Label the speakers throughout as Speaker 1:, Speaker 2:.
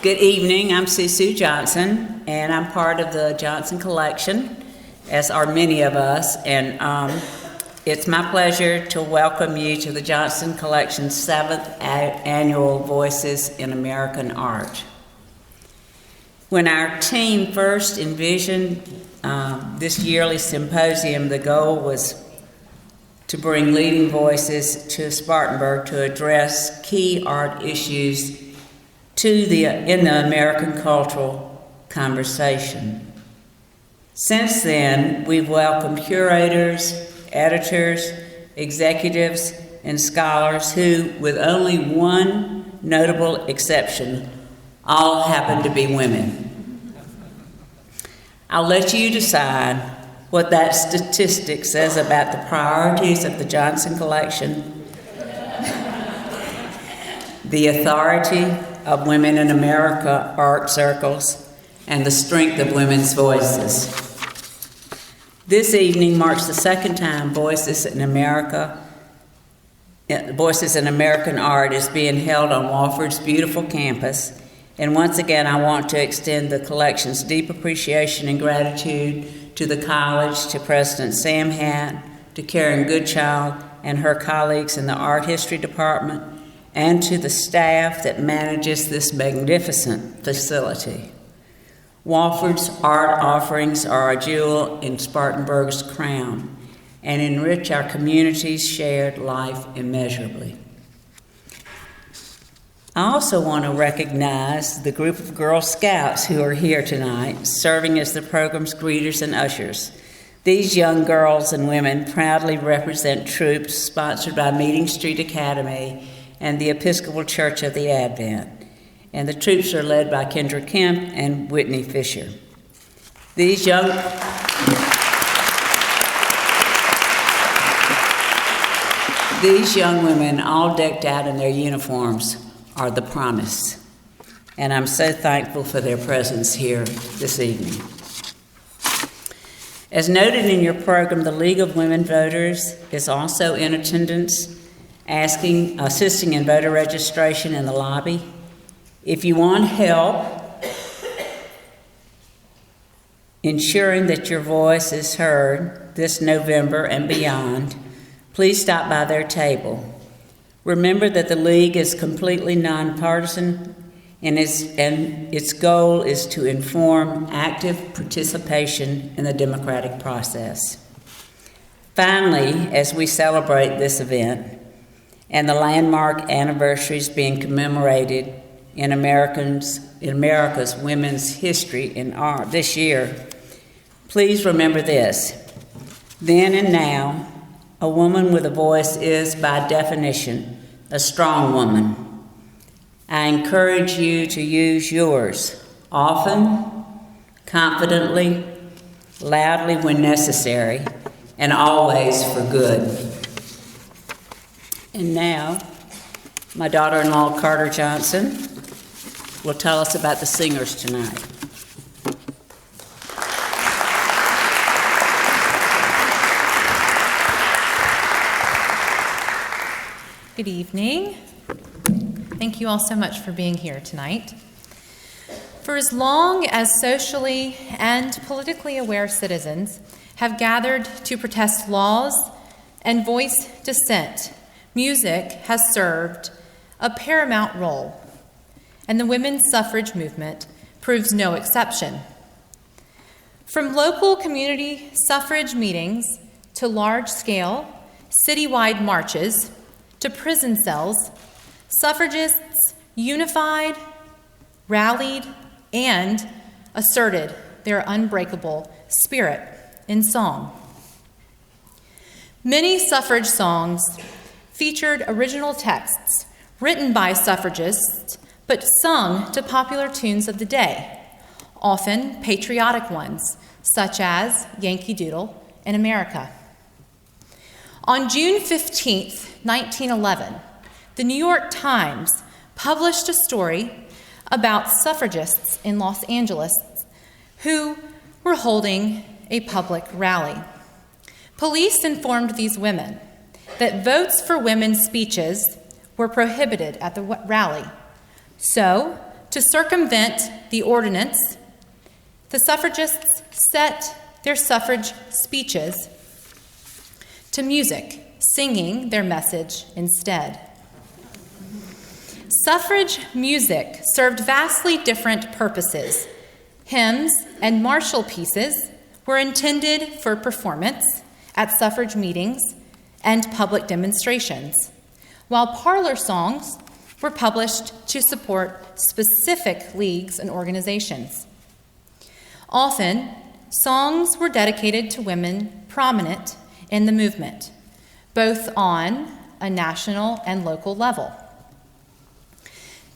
Speaker 1: Good evening, I'm Sue Johnson, and I'm part of the Johnson Collection, as are many of us, and it's my pleasure to welcome you to the Johnson Collection's 7th annual Voices in American Art. When our team first envisioned this yearly symposium, the goal was to bring leading voices to Spartanburg to address key art issues in the American cultural conversation. Since then, we've welcomed curators, editors, executives, and scholars who, with only one notable exception, all happen to be women. I'll let you decide what that statistic says about the priorities of the Johnson Collection, the authority of Women in America art circles, and the strength of women's voices. This evening marks the second time Voices in American Art is being held on Wofford's beautiful campus, and once again I want to extend the collection's deep appreciation and gratitude to the college, to President Sam Hatt, to Karen Goodchild and her colleagues in the Art History Department, and to the staff that manages this magnificent facility. Wofford's art offerings are a jewel in Spartanburg's crown and enrich our community's shared life immeasurably. I also want to recognize the group of Girl Scouts who are here tonight, serving as the program's greeters and ushers. These young girls and women proudly represent troops sponsored by Meeting Street Academy and the Episcopal Church of the Advent. And the troops are led by Kendra Kemp and Whitney Fisher. These young women, all decked out in their uniforms, are the promise. And I'm so thankful for their presence here this evening. As noted in your program, the League of Women Voters is also in attendance, assisting in voter registration in the lobby. If you want help ensuring that your voice is heard this November and beyond, please stop by their table. Remember that the League is completely nonpartisan, and its goal is to inform active participation in the democratic process. Finally, as we celebrate this event and the landmark anniversaries being commemorated in America's women's history in art this year, please remember this. Then and now, a woman with a voice is, by definition, a strong woman. I encourage you to use yours often, confidently, loudly when necessary, and always for good. And now, my daughter-in-law, Carter Johnson, will tell us about the singers tonight.
Speaker 2: Good evening. Thank you all so much for being here tonight. For as long as socially and politically aware citizens have gathered to protest laws and voice dissent, music has served a paramount role, and the women's suffrage movement proves no exception. From local community suffrage meetings to large-scale citywide marches to prison cells, suffragists unified, rallied, and asserted their unbreakable spirit in song. Many suffrage songs featured original texts written by suffragists but sung to popular tunes of the day, often patriotic ones, such as Yankee Doodle in America. On June 15, 1911, the New York Times published a story about suffragists in Los Angeles who were holding a public rally. Police informed these women that votes for women's speeches were prohibited at the rally. So, To circumvent the ordinance, the suffragists set their suffrage speeches to music, singing their message instead. Suffrage music served vastly different purposes. Hymns and martial pieces were intended for performance at suffrage meetings and public demonstrations, while parlor songs were published to support specific leagues and organizations. Often, songs were dedicated to women prominent in the movement, both on a national and local level.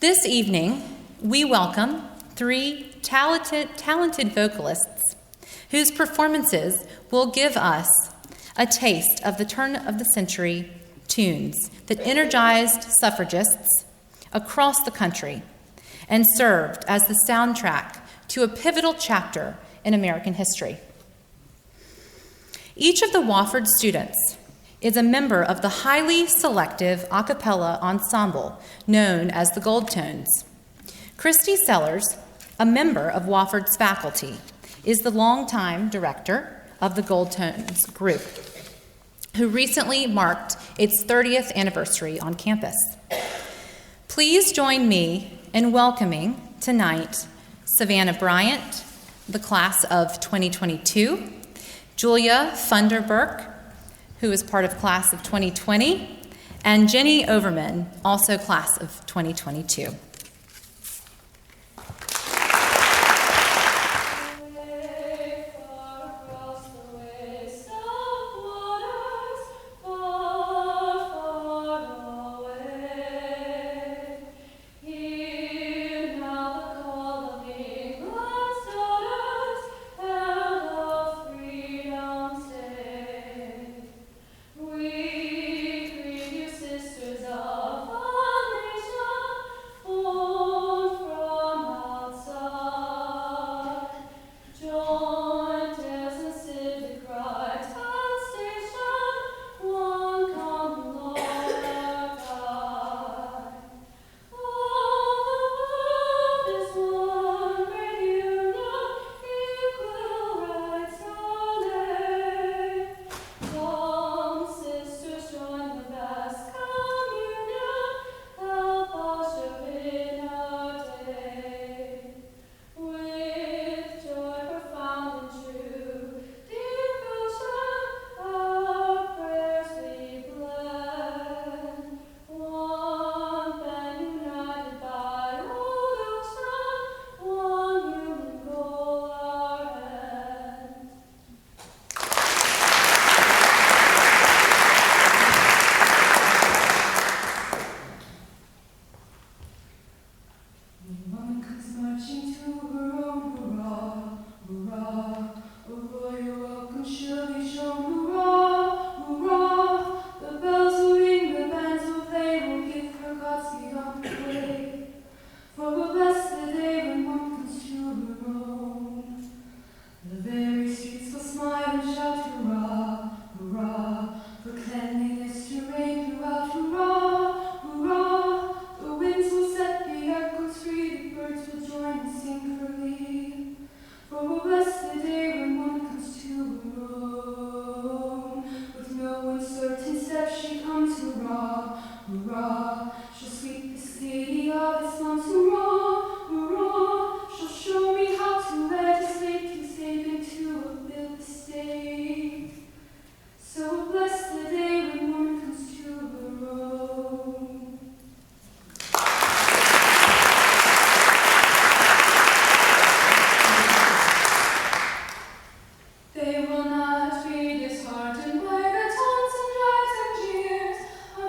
Speaker 2: This evening, we welcome three talented vocalists whose performances will give us a taste of the turn-of-the-century tunes that energized suffragists across the country and served as the soundtrack to a pivotal chapter in American history. Each of the Wofford students is a member of the highly selective a cappella ensemble known as the Gold Tones. Christy Sellers, a member of Wofford's faculty, is the longtime director of the Gold Tones group, who recently marked its 30th anniversary on campus. Please join me in welcoming tonight Savannah Bryant, the class of 2022, Julia Funderburk, who is part of class of 2020, and Jenny Overman, also class of 2022.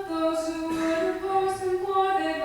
Speaker 3: Those who would oppose them, for they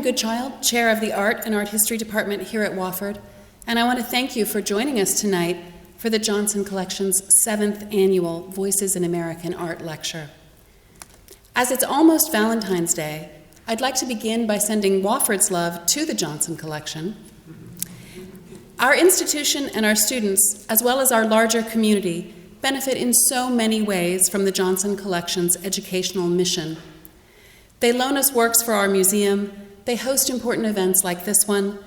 Speaker 3: Goodchild, Chair of the Art and Art History Department here at Wofford, and I want to thank you for joining us tonight for the Johnson Collection's 7th annual Voices in American Art Lecture. As it's almost Valentine's Day, I'd like to begin by sending Wofford's love to the Johnson Collection. Our institution and our students, as well as our larger community, benefit in so many ways from the Johnson Collection's educational mission. They loan us works for our museum, they host important events like this one,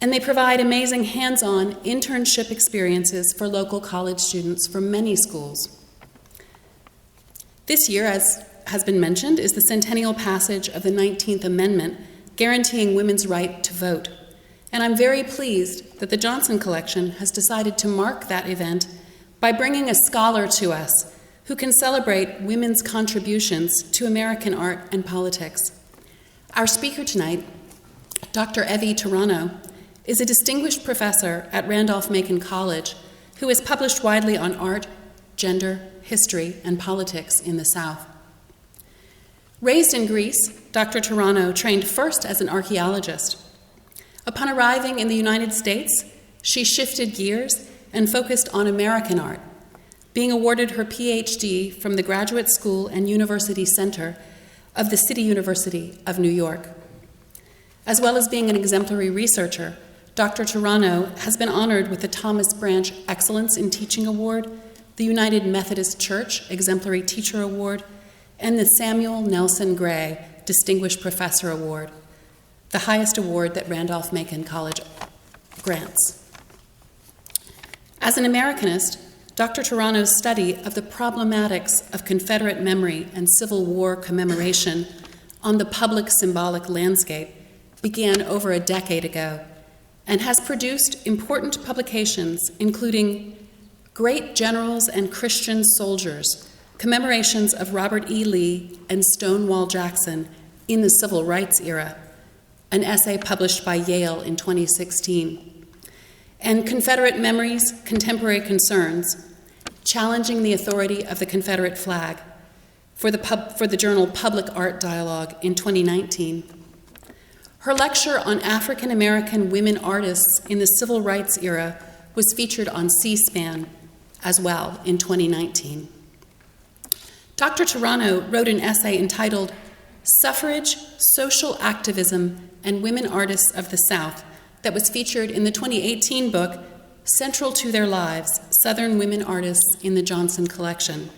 Speaker 3: and they provide amazing hands-on internship experiences for local college students from many schools. This year, as has been mentioned, is the centennial passage of the 19th Amendment, guaranteeing women's right to vote. And I'm very pleased that the Johnson Collection has decided to mark that event by bringing a scholar to us who can celebrate women's contributions to American art and politics. Our speaker tonight, Dr. Evie Terrono, is a distinguished professor at Randolph-Macon College who has published widely on art, gender, history, and politics in the South. Raised in Greece, Dr. Terrono trained first as an archaeologist. Upon arriving in the United States, she shifted gears and focused on American art, being awarded her PhD from the Graduate School and University Center of the City University of New York. As well as being an exemplary researcher, Dr. Terrono has been honored with the Thomas Branch Excellence in Teaching Award, the United Methodist Church Exemplary Teacher Award, and the Samuel Nelson Gray Distinguished Professor Award, the highest award that Randolph-Macon College grants. As an Americanist, Dr. Terrono's study of the problematics of Confederate memory and Civil War commemoration on the public symbolic landscape began over a decade ago and has produced important publications including Great Generals and Christian Soldiers, commemorations of Robert E. Lee and Stonewall Jackson in the Civil Rights Era, an essay published by Yale in 2016, and Confederate Memories, Contemporary Concerns, Challenging the Authority of the Confederate Flag, for the journal Public Art Dialogue in 2019. Her lecture on African American women artists in the Civil Rights Era was featured on C-SPAN as well in 2019. Dr. Terrono wrote an essay entitled Suffrage, Social Activism, and Women Artists of the South that was featured in the 2018 book Central to Their Lives, Southern Women Artists in the Johnson Collection.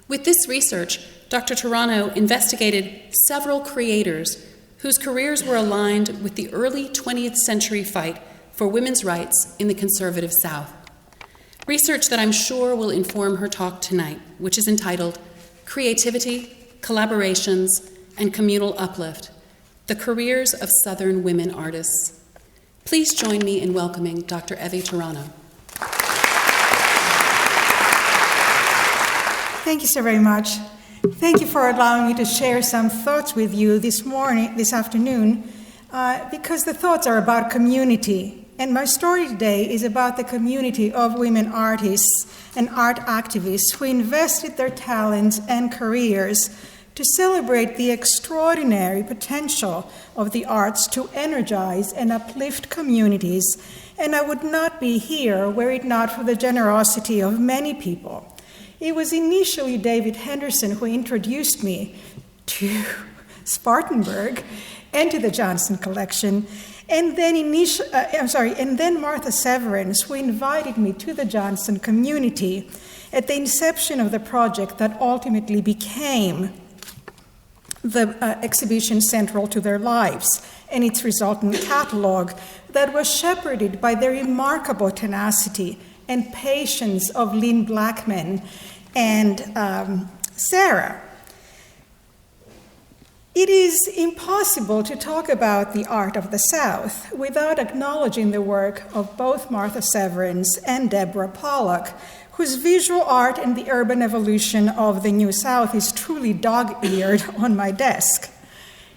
Speaker 3: With this research, Dr. Terrono investigated several creators whose careers were aligned with the early 20th century fight for women's rights in the conservative South. Research that I'm sure will inform her talk tonight, which is entitled Creativity, Collaborations, and Communal Uplift, The Careers of Southern Women Artists. Please join me in welcoming Dr. Evie Terrono.
Speaker 4: Thank you so very much. Thank you for allowing me to share some thoughts with you this afternoon, because the thoughts are about community. And my story today is about the community of women artists and art activists who invested their talents and careers to celebrate the extraordinary potential of the arts to energize and uplift communities. And I would not be here were it not for the generosity of many people. It was initially David Henderson who introduced me to Spartanburg and to the Johnson Collection, and then Martha Severance, who invited me to the Johnson community at the inception of the project that ultimately became the exhibition central to their lives and its resultant catalog that was shepherded by the remarkable tenacity and patience of Lynn Blackman and Sarah. It is impossible to talk about the art of the South without acknowledging the work of both Martha Severance and Deborah Pollock, whose visual art and the urban evolution of the New South is truly dog-eared on my desk.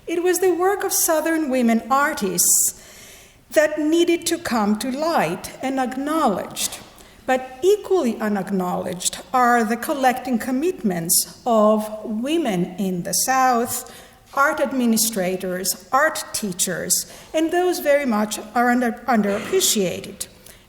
Speaker 4: It was the work of Southern women artists that needed to come to light and acknowledged. But equally unacknowledged are the collecting commitments of women in the South, art administrators, art teachers, and those very much are underappreciated.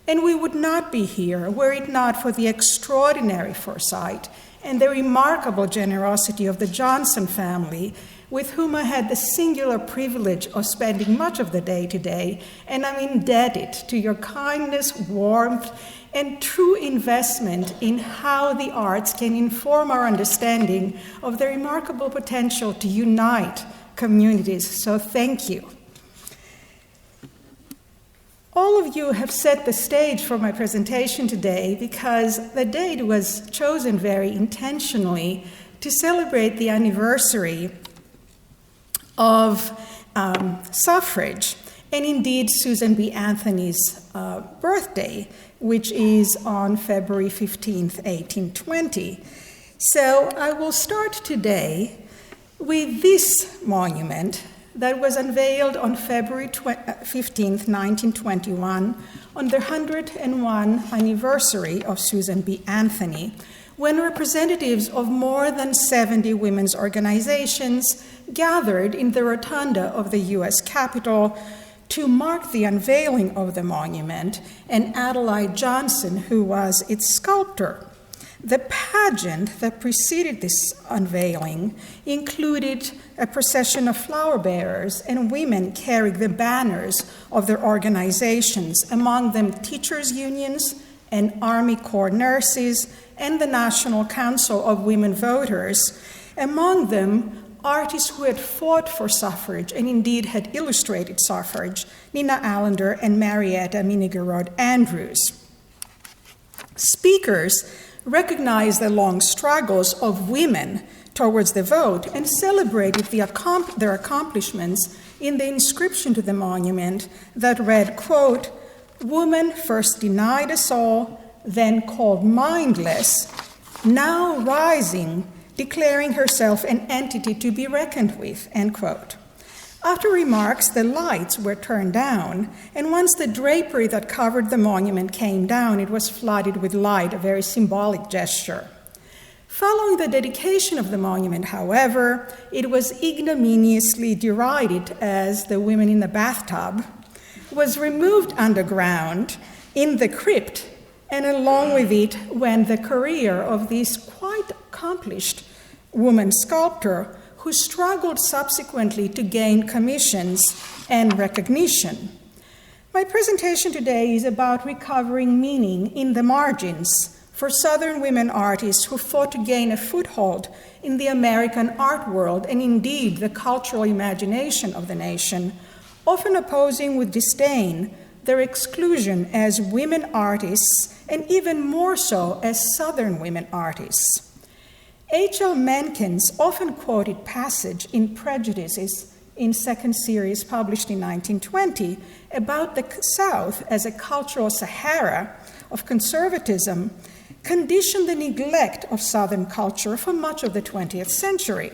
Speaker 4: And we would not be here were it not for the extraordinary foresight and the remarkable generosity of the Johnson family, with whom I had the singular privilege of spending much of the day today, and I'm indebted to your kindness, warmth, and true investment in how the arts can inform our understanding of the remarkable potential to unite communities. So thank you. All of you have set the stage for my presentation today because the date was chosen very intentionally to celebrate the anniversary of suffrage, and indeed Susan B. Anthony's birthday, which is on February 15th, 1820. So I will start today with this monument that was unveiled on February 15th, 1921, on the 101 anniversary of Susan B. Anthony, when representatives of more than 70 women's organizations gathered in the rotunda of the U.S. Capitol to mark the unveiling of the monument, and Adelaide Johnson, who was its sculptor. The pageant that preceded this unveiling included a procession of flower bearers and women carrying the banners of their organizations, among them teachers' unions and Army Corps nurses and the National Council of Women Voters, among them artists who had fought for suffrage and indeed had illustrated suffrage, Nina Allender and Marietta Minigerode Andrews. Speakers recognized the long struggles of women towards the vote and celebrated their accomplishments in the inscription to the monument that read, quote, "Woman first denied us all, then called mindless, now rising, declaring herself an entity to be reckoned with," end quote. After remarks, the lights were turned down, and once the drapery that covered the monument came down, it was flooded with light, a very symbolic gesture. Following the dedication of the monument, however, it was ignominiously derided as the women in the bathtub, was removed underground in the crypt, and along with it went the career of this quite accomplished woman sculptor who struggled subsequently to gain commissions and recognition. My presentation today is about recovering meaning in the margins for Southern women artists who fought to gain a foothold in the American art world and indeed the cultural imagination of the nation, often opposing with disdain their exclusion as women artists and even more so as Southern women artists. H.L. Mencken's often quoted passage in Prejudices in second series published in 1920 about the South as a cultural Sahara of conservatism conditioned the neglect of Southern culture for much of the 20th century.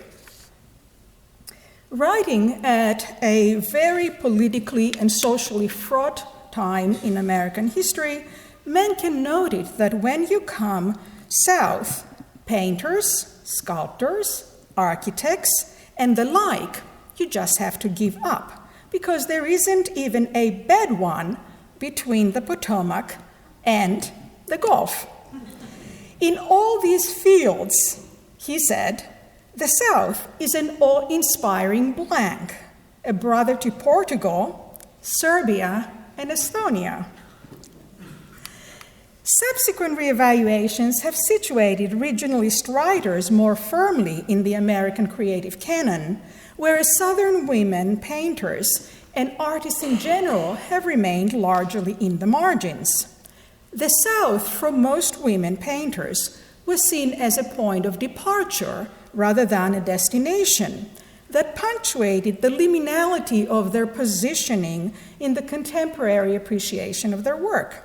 Speaker 4: Writing at a very politically and socially fraught time in American history, Mencken noted that when you come south, painters, sculptors, architects, and the like, you just have to give up, because there isn't even a bed one between the Potomac and the Gulf. In all these fields, he said, the South is an awe-inspiring blank, a brother to Portugal, Serbia, and Estonia. Subsequent reevaluations have situated regionalist writers more firmly in the American creative canon, whereas Southern women painters and artists in general have remained largely in the margins. The South, for most women painters, was seen as a point of departure rather than a destination that punctuated the liminality of their positioning in the contemporary appreciation of their work.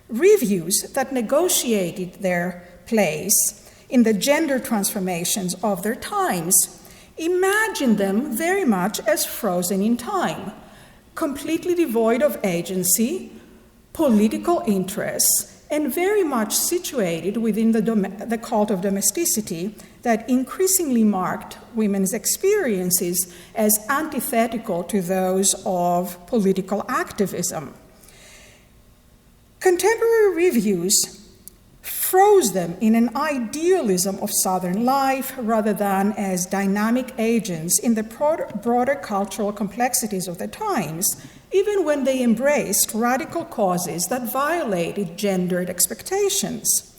Speaker 4: Reviews that negotiated their place in the gender transformations of their times imagined them very much as frozen in time, completely devoid of agency, political interests, and very much situated within the cult of domesticity that increasingly marked women's experiences as antithetical to those of political activism. Contemporary reviews froze them in an idealism of Southern life rather than as dynamic agents in the broader cultural complexities of the times, even when they embraced radical causes that violated gendered expectations.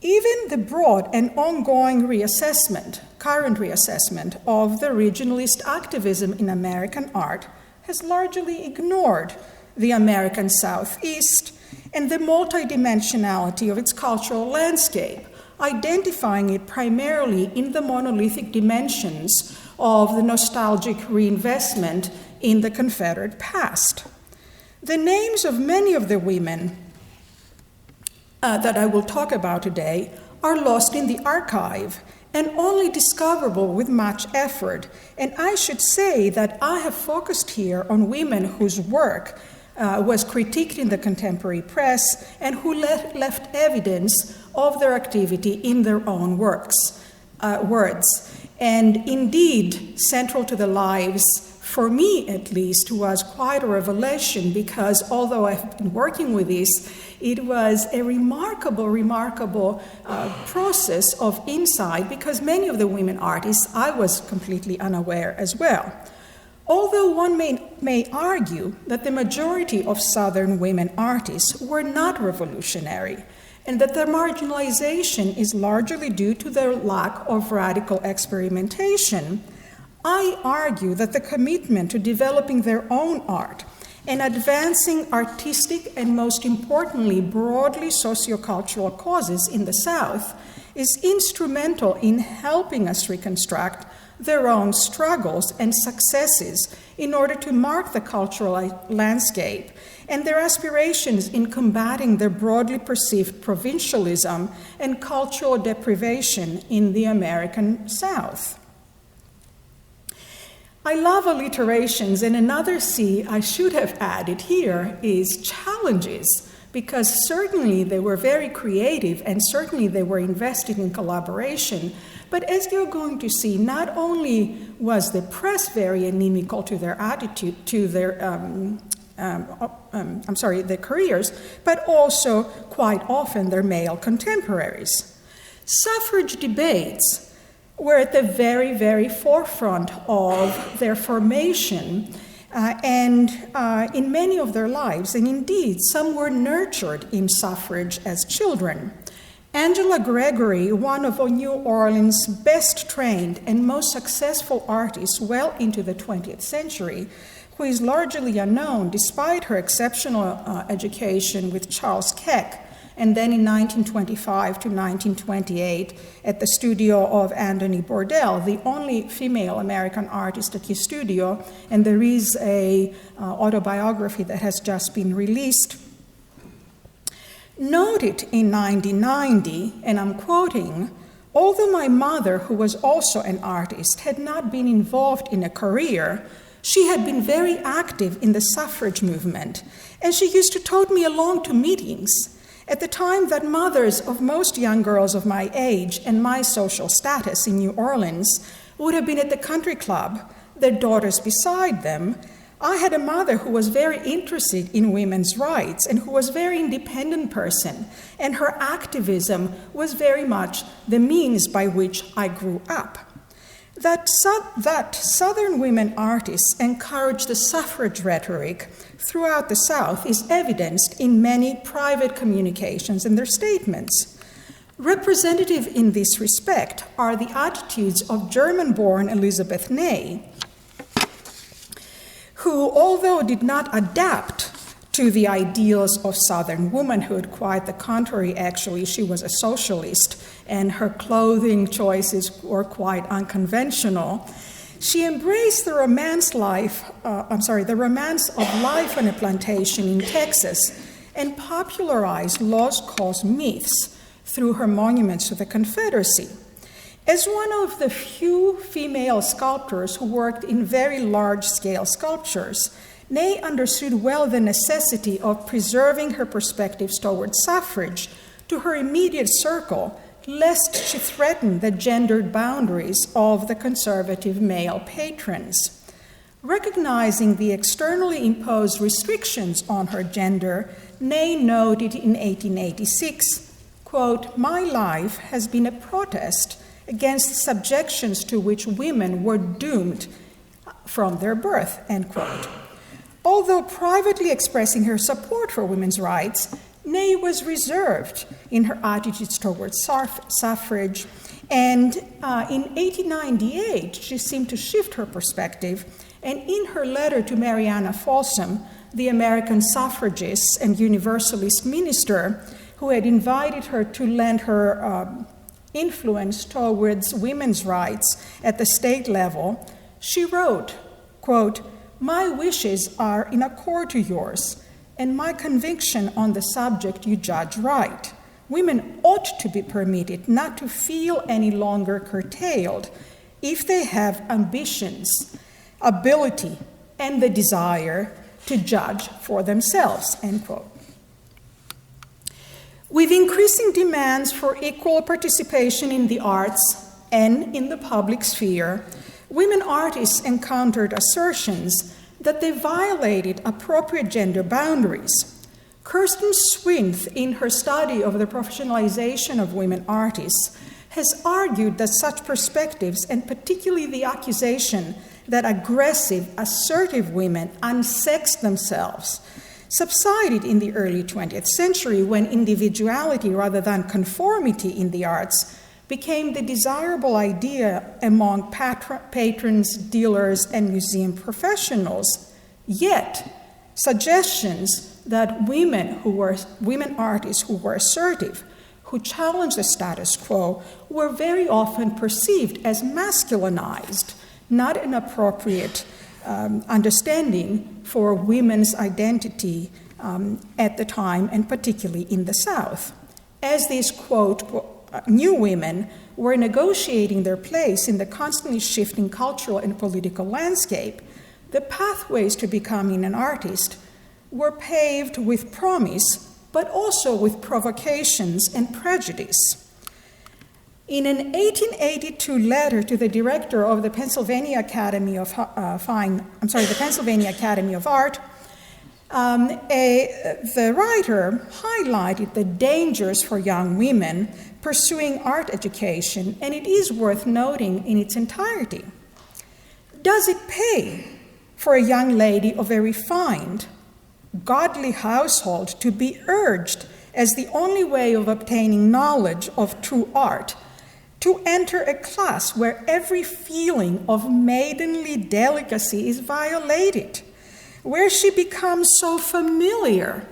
Speaker 4: Even the broad and ongoing current reassessment of the regionalist activism in American art has largely ignored the American Southeast and the multidimensionality of its cultural landscape, identifying it primarily in the monolithic dimensions of the nostalgic reinvestment in the Confederate past. The names of many of the women that I will talk about today are lost in the archive and only discoverable with much effort. And I should say that I have focused here on women whose work was critiqued in the contemporary press and who left evidence of their activity in their own words. And indeed, central to the lives, for me at least, was quite a revelation, because although I've been working with this, it was a remarkable process of insight, because many of the women artists I was completely unaware as well. Although one may argue that the majority of Southern women artists were not revolutionary, and that their marginalization is largely due to their lack of radical experimentation, I argue that the commitment to developing their own art and advancing artistic and, most importantly, broadly sociocultural causes in the South is instrumental in helping us reconstruct their own struggles and successes in order to mark the cultural landscape and their aspirations in combating their broadly perceived provincialism and cultural deprivation in the American South. I love alliterations, and another C I should have added here is challenges, because certainly they were very creative and certainly they were invested in collaboration. But as you're going to see, not only was the press very inimical to their attitude, to their their careers, but also quite often their male contemporaries. Suffrage debates were at the very forefront of their formation and in many of their lives, and indeed some were nurtured in suffrage as children. Angela Gregory, one of New Orleans' best trained and most successful artists well into the 20th century, who is largely unknown despite her exceptional education with Charles Keck, and then in 1925 to 1928 at the studio of Anthony Bourdelle, the only female American artist at his studio, and there is a autobiography that has just been released, noted in 1990, and I'm quoting, "Although my mother, who was also an artist, had not been involved in a career, she had been very active in the suffrage movement, and she used to tote me along to meetings. At the time that mothers of most young girls of my age and my social status in New Orleans would have been at the country club, their daughters beside them, I had a mother who was very interested in women's rights and who was a very independent person, and her activism was very much the means by which I grew up." That Southern women artists encouraged the suffrage rhetoric throughout the South is evidenced in many private communications and their statements. Representative in this respect are the attitudes of German-born Elizabeth Ney, who, although did not adapt to the ideals of Southern womanhood, quite the contrary, actually, she was a socialist, and her clothing choices were quite unconventional. She embraced the romance of life on a plantation in Texas and popularized lost cause myths through her monuments to the Confederacy. As one of the few female sculptors who worked in very large-scale sculptures, Ney understood well the necessity of preserving her perspectives towards suffrage to her immediate circle, lest she threaten the gendered boundaries of the conservative male patrons. Recognizing the externally imposed restrictions on her gender, Ney noted in 1886, quote, "My life has been a protest against the subjections to which women were doomed from their birth," end quote. Although privately expressing her support for women's rights, Ney was reserved in her attitudes towards suffrage, and in 1898 she seemed to shift her perspective, and in her letter to Marianna Folsom, the American suffragist and Universalist minister who had invited her to lend her influence towards women's rights at the state level, she wrote, quote, "My wishes are in accord to yours, and my conviction on the subject you judge right. Women ought to be permitted not to feel any longer curtailed if they have ambitions, ability, and the desire to judge for themselves," end quote. With increasing demands for equal participation in the arts and in the public sphere, women artists encountered assertions that they violated appropriate gender boundaries. Kirsten Swinth, in her study of the professionalization of women artists, has argued that such perspectives, and particularly the accusation that aggressive, assertive women unsexed themselves, subsided in the early 20th century when individuality rather than conformity in the arts became the desirable idea among patrons, dealers, and museum professionals. Yet, suggestions that women artists who were assertive, who challenged the status quo, were very often perceived as masculinized, not an appropriate understanding for women's identity at the time, and particularly in the South. As these, quote, new women were negotiating their place in the constantly shifting cultural and political landscape, the pathways to becoming an artist were paved with promise, but also with provocations and prejudice. In an 1882 letter to the director of the Pennsylvania Academy of Art, the writer highlighted the dangers for young women pursuing art education, and it is worth noting in its entirety. Does it pay for a young lady of a refined, godly household to be urged as the only way of obtaining knowledge of true art to enter a class where every feeling of maidenly delicacy is violated, where she becomes so familiar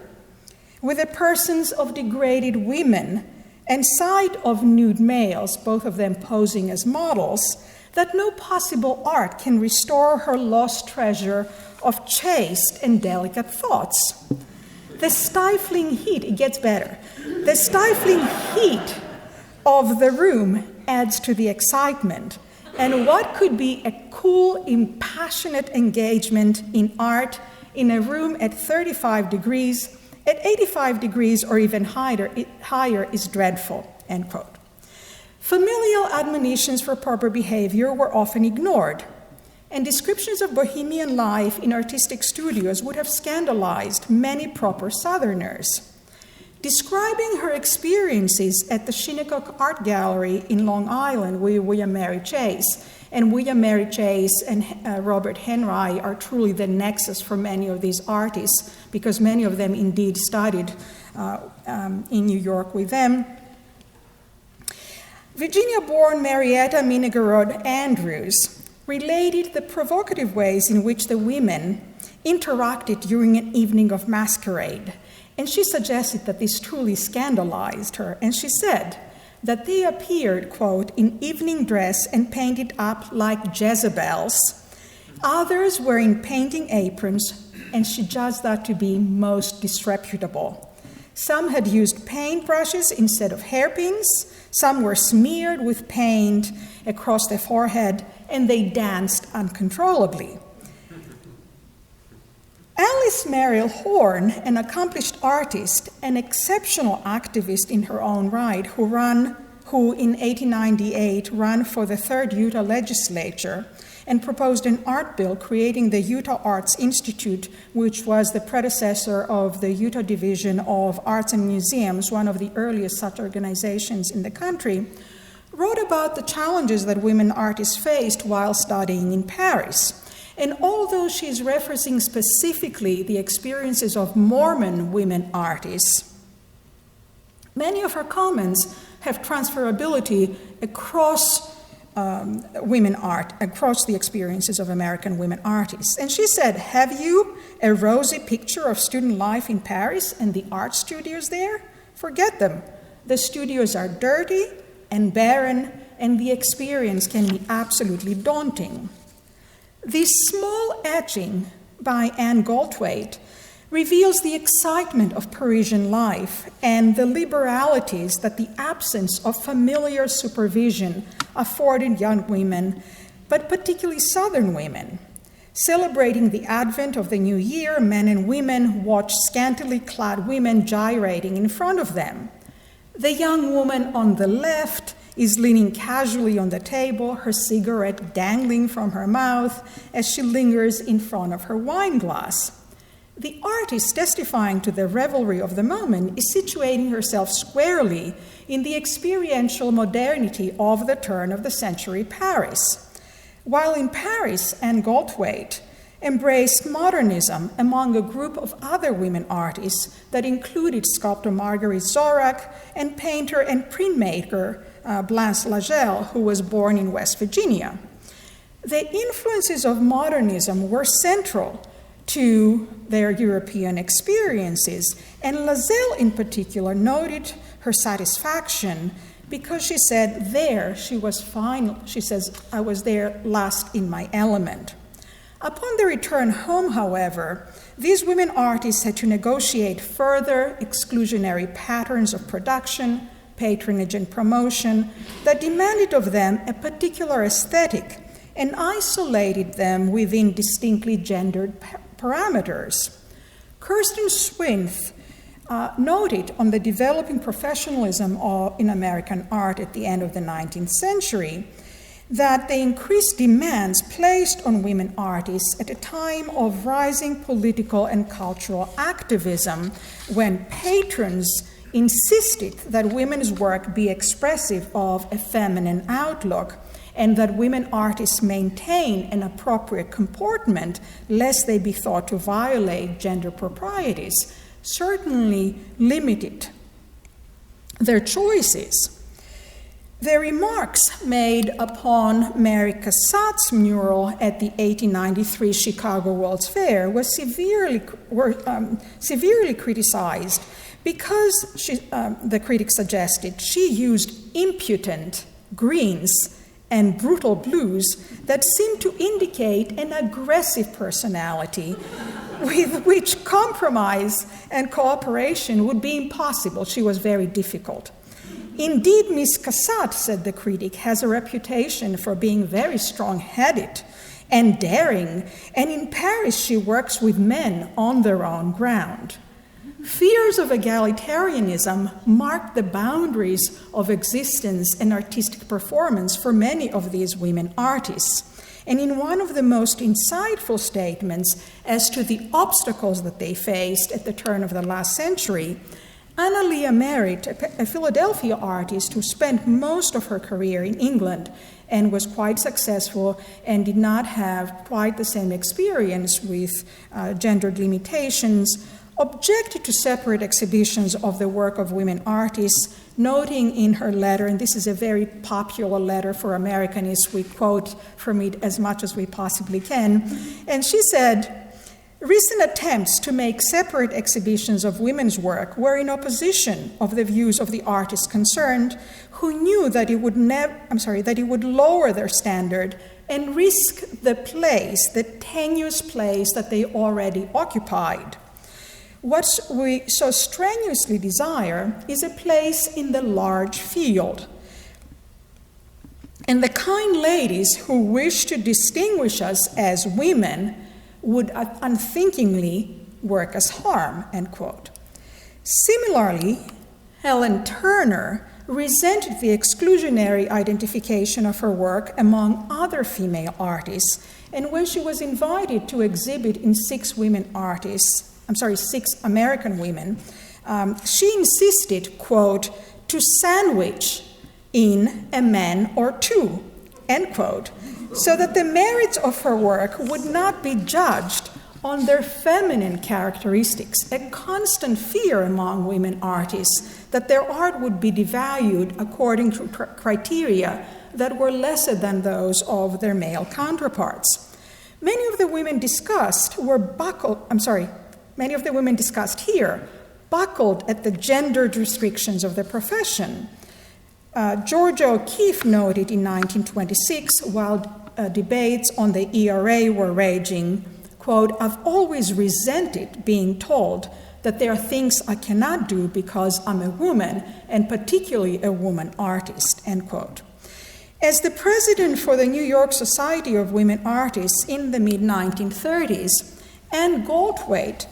Speaker 4: with the persons of degraded women and sight of nude males, both of them posing as models, that no possible art can restore her lost treasure of chaste and delicate thoughts? The stifling heat, it gets better, the stifling heat of the room adds to the excitement. And what could be a cool, impassionate engagement in art in a room at 35 degrees, at 85 degrees or even higher is dreadful, end quote. Familial admonitions for proper behavior were often ignored, and descriptions of bohemian life in artistic studios would have scandalized many proper Southerners. Describing her experiences at the Shinnecock Art Gallery in Long Island with William Mary Chase, and William Mary Chase and Robert Henry are truly the nexus for many of these artists, because many of them indeed studied in New York with them. Virginia-born Marietta Minigorod Andrews related the provocative ways in which the women interacted during an evening of masquerade. And she suggested that this truly scandalized her. And she said that they appeared, quote, in evening dress and painted up like Jezebels. Others were in painting aprons, and she judged that to be most disreputable. Some had used paintbrushes instead of hairpins. Some were smeared with paint across their forehead, and they danced uncontrollably. Alice Muriel Horn, an accomplished artist, an exceptional activist in her own right, who in 1898 ran for the 3rd Utah legislature and proposed an art bill creating the Utah Arts Institute, which was the predecessor of the Utah Division of Arts and Museums, one of the earliest such organizations in the country, wrote about the challenges that women artists faced while studying in Paris. And although she's referencing specifically the experiences of Mormon women artists, many of her comments have transferability across women art, across the experiences of American women artists. And she said, have you a rosy picture of student life in Paris and the art studios there? Forget them. The studios are dirty and barren, and the experience can be absolutely daunting. This small etching by Anne Goldthwait reveals the excitement of Parisian life and the liberalities that the absence of familiar supervision afforded young women, but particularly Southern women. Celebrating the advent of the new year, men and women watched scantily clad women gyrating in front of them. The young woman on the left is leaning casually on the table, her cigarette dangling from her mouth as she lingers in front of her wine glass. The artist testifying to the revelry of the moment is situating herself squarely in the experiential modernity of the turn of the century Paris. While in Paris, Anne Goldthwait embraced modernism among a group of other women artists that included sculptor Marguerite Zorak and painter and printmaker Blanche Lagelle, who was born in West Virginia. The influences of modernism were central to their European experiences, and Lagelle in particular noted her satisfaction because she said there she was fine. She says, I was there last in my element. Upon the return home, however, these women artists had to negotiate further exclusionary patterns of production, patronage, and promotion that demanded of them a particular aesthetic and isolated them within distinctly gendered parameters. Kirsten Swinth noted on the developing professionalism in American art at the end of the 19th century that the increased demands placed on women artists at a time of rising political and cultural activism, when patrons insisted that women's work be expressive of a feminine outlook and that women artists maintain an appropriate comportment lest they be thought to violate gender proprieties, certainly limited their choices. The remarks made upon Mary Cassatt's mural at the 1893 Chicago World's Fair were severely criticized because the critics suggested she used impudent greens and brutal blues that seemed to indicate an aggressive personality with which compromise and cooperation would be impossible. She was very difficult. Indeed, Miss Cassatt, said the critic, has a reputation for being very strong-headed and daring, and in Paris she works with men on their own ground. Fears of egalitarianism marked the boundaries of existence and artistic performance for many of these women artists. And in one of the most insightful statements as to the obstacles that they faced at the turn of the last century, Anna Leah Merritt, a Philadelphia artist who spent most of her career in England and was quite successful and did not have quite the same experience with gendered limitations, objected to separate exhibitions of the work of women artists, noting in her letter, and this is a very popular letter for Americanists, we quote from it as much as we possibly can, and she said, recent attempts to make separate exhibitions of women's work were in opposition of the views of the artists concerned, who knew that it would lower their standard and risk the tenuous place that they already occupied. What we so strenuously desire is a place in the large field. And the kind ladies who wish to distinguish us as women would unthinkingly work as harm, end quote. Similarly, Helen Turner resented the exclusionary identification of her work among other female artists, and when she was invited to exhibit in six American women, she insisted, quote, to sandwich in a man or two, end quote, so that the merits of her work would not be judged on their feminine characteristics, a constant fear among women artists that their art would be devalued according to criteria that were lesser than those of their male counterparts. Many of the women discussed here buckled at the gendered restrictions of the profession. Georgia O'Keeffe noted in 1926, while debates on the ERA were raging, quote, I've always resented being told that there are things I cannot do because I'm a woman, and particularly a woman artist, end quote. As the president for the New York Society of Women Artists in the mid-1930s, Anne Goldthwait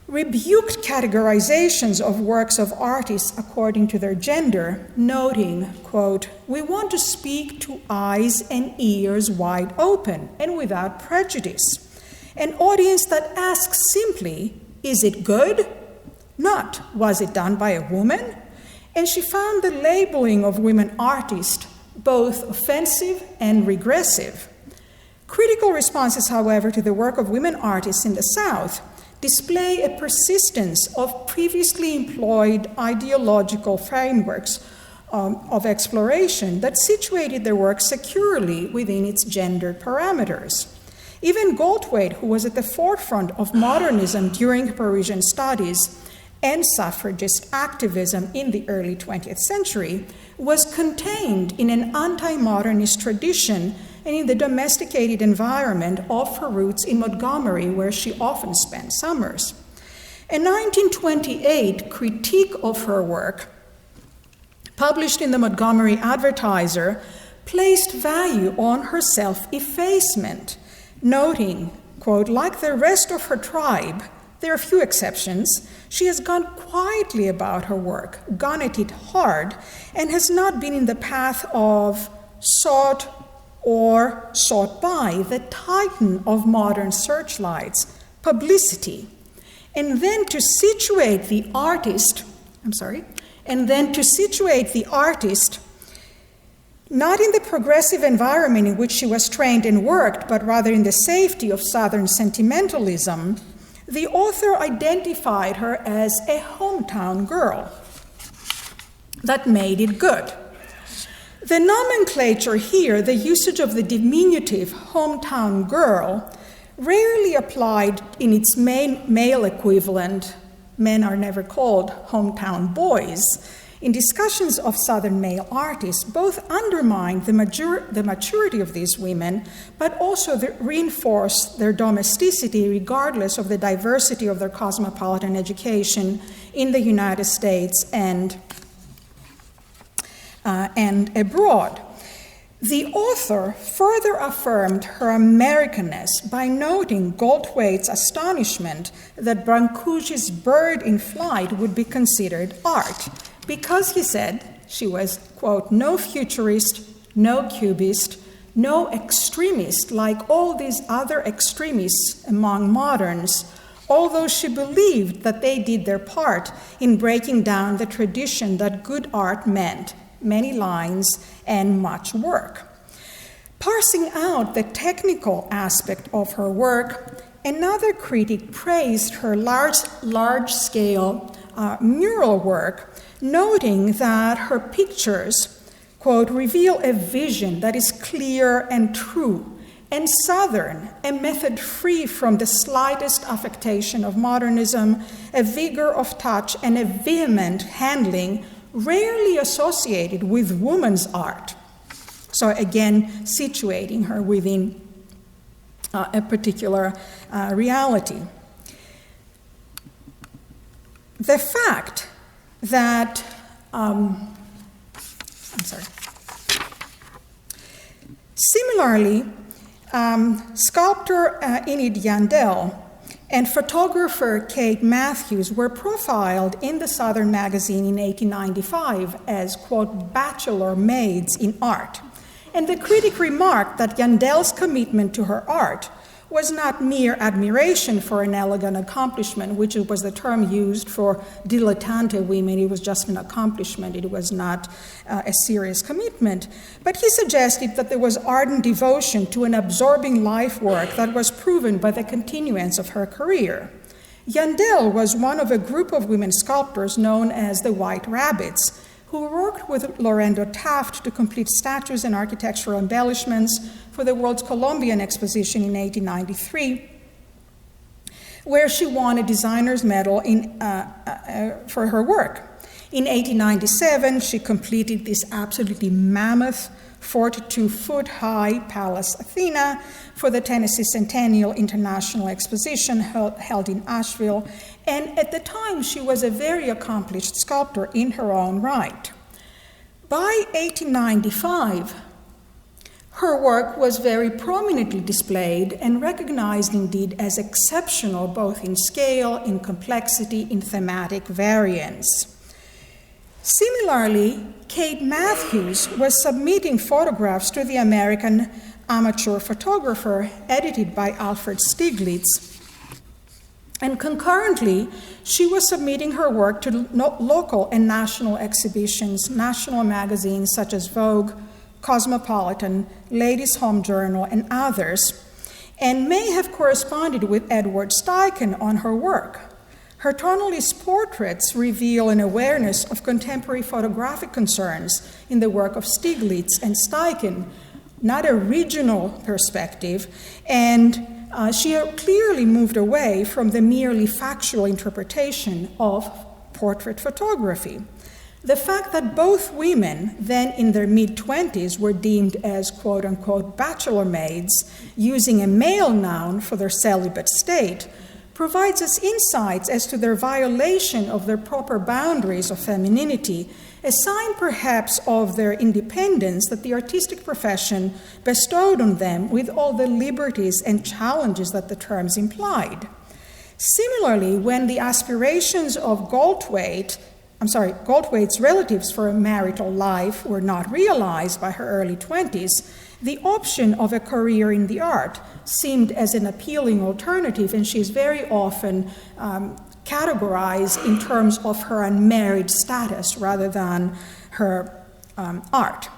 Speaker 4: rebuked categorizations of works of artists according to their gender, noting, quote, we want to speak to eyes and ears wide open and without prejudice. An audience that asks simply, is it good? Not, was it done by a woman? And she found the labeling of women artists both offensive and regressive. Critical responses, however, to the work of women artists in the South display a persistence of previously employed ideological frameworks of exploration that situated their work securely within its gendered parameters. Even Goldthwait, who was at the forefront of modernism during Parisian studies and suffragist activism in the early 20th century, was contained in an anti-modernist tradition and in the domesticated environment of her roots in Montgomery, where she often spent summers. A 1928 critique of her work, published in the Montgomery Advertiser, placed value on her self-effacement, noting, quote, like the rest of her tribe, there are few exceptions, she has gone quietly about her work, gone at it hard, and has not been in the path of sought or sought by the titan of modern searchlights, publicity. And then to situate the artist, not in the progressive environment in which she was trained and worked, but rather in the safety of Southern sentimentalism, the author identified her as a hometown girl. That made it good. The nomenclature here, the usage of the diminutive hometown girl, rarely applied in its male equivalent, men are never called hometown boys, in discussions of Southern male artists, both undermined the maturity of these women, but also reinforced their domesticity regardless of the diversity of their cosmopolitan education in the United States and abroad. The author further affirmed her Americanness by noting Goldthwait's astonishment that Brancusi's Bird in Flight would be considered art, because he said she was, quote, no futurist, no cubist, no extremist like all these other extremists among moderns, although she believed that they did their part in breaking down the tradition that good art meant many lines and much work. Parsing out the technical aspect of her work, another critic praised her large-scale mural work, noting that her pictures, quote, reveal a vision that is clear and true, and Southern, a method free from the slightest affectation of modernism, a vigor of touch, and a vehement handling rarely associated with woman's art. So again, situating her within a particular reality. The fact that, Similarly, sculptor Enid Yandel and photographer Kate Matthews were profiled in the Southern Magazine in 1895 as, quote, bachelor maids in art. And the critic remarked that Yandel's commitment to her art was not mere admiration for an elegant accomplishment, which was the term used for dilettante women. It was just an accomplishment. It was not a serious commitment. But he suggested that there was ardent devotion to an absorbing life work that was proven by the continuance of her career. Yandel was one of a group of women sculptors known as the White Rabbits, who worked with Lorendo Taft to complete statues and architectural embellishments for the World's Columbian Exposition in 1893, where she won a designer's medal for her work. In 1897, she completed this absolutely mammoth 42-foot-high Palace Athena for the Tennessee Centennial International Exposition held in Asheville, and at the time she was a very accomplished sculptor in her own right. By 1895, her work was very prominently displayed and recognized indeed as exceptional both in scale, in complexity, in thematic variance. Similarly, Kate Matthews was submitting photographs to the American Amateur Photographer, edited by Alfred Stieglitz. And concurrently, she was submitting her work to local and national exhibitions, national magazines such as Vogue, Cosmopolitan, Ladies' Home Journal, and others, and may have corresponded with Edward Steichen on her work. Her tonalist portraits reveal an awareness of contemporary photographic concerns in the work of Stieglitz and Steichen, not a regional perspective, and she clearly moved away from the merely factual interpretation of portrait photography. The fact that both women, then in their mid-20s, were deemed as quote-unquote bachelor maids, using a male noun for their celibate state, provides us insights as to their violation of their proper boundaries of femininity, a sign perhaps of their independence that the artistic profession bestowed on them with all the liberties and challenges that the terms implied. Similarly, when the aspirations of Goldthwait's relatives for a marital life were not realized by her early 20s, the option of a career in the art seemed as an appealing alternative, and she's very often categorized in terms of her unmarried status rather than her art.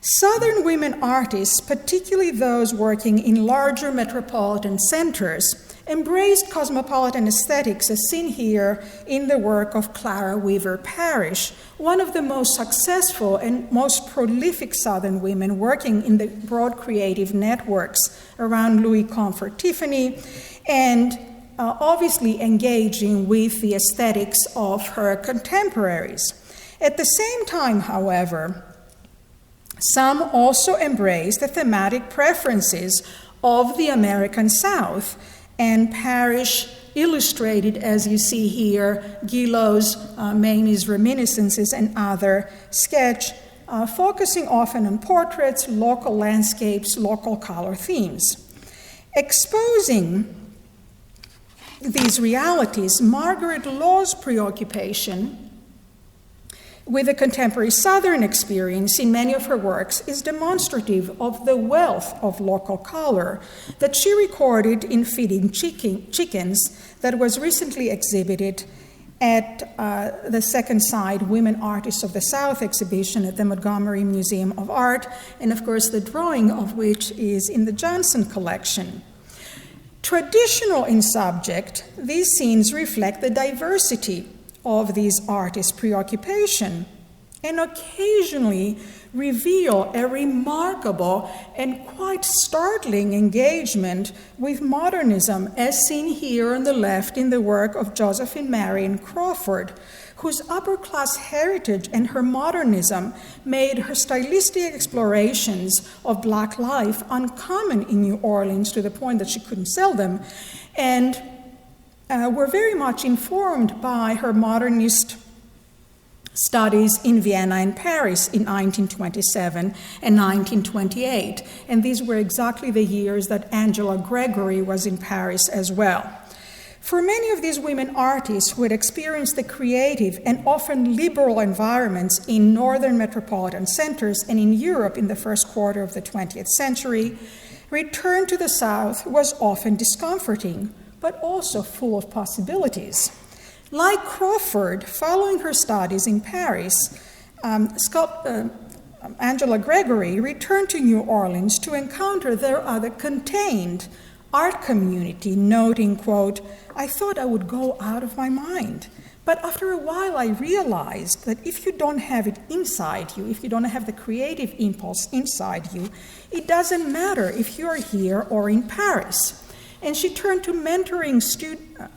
Speaker 4: Southern women artists, particularly those working in larger metropolitan centers, embraced cosmopolitan aesthetics as seen here in the work of Clara Weaver Parrish, one of the most successful and most prolific Southern women working in the broad creative networks around Louis Comfort Tiffany, and obviously engaging with the aesthetics of her contemporaries. At the same time, however, some also embraced the thematic preferences of the American South, and Parrish illustrated, as you see here, Guillot's Mamie's Reminiscences and other sketch, focusing often on portraits, local landscapes, local color themes. Exposing these realities, Margaret Law's preoccupation with the contemporary Southern experience in many of her works is demonstrative of the wealth of local color that she recorded in Feeding Chickens that was recently exhibited at the Second Side Women Artists of the South exhibition at the Montgomery Museum of Art, and of course the drawing of which is in the Johnson collection. Traditional in subject, these scenes reflect the diversity of these artists' preoccupation and occasionally reveal a remarkable and quite startling engagement with modernism, as seen here on the left in the work of Josephine Marion Crawford, whose upper-class heritage and her modernism made her stylistic explorations of Black life uncommon in New Orleans to the point that she couldn't sell them, and were very much informed by her modernist studies in Vienna and Paris in 1927 and 1928. And these were exactly the years that Angela Gregory was in Paris as well. For many of these women artists who had experienced the creative and often liberal environments in northern metropolitan centers and in Europe in the first quarter of the 20th century, return to the South was often discomforting, but also full of possibilities. Like Crawford, following her studies in Paris, Angela Gregory returned to New Orleans to encounter their other contained art community, noting, quote, "I thought I would go out of my mind. But after a while, I realized that if you don't have it inside you, if you don't have the creative impulse inside you, it doesn't matter if you're here or in Paris." And she turned to mentoring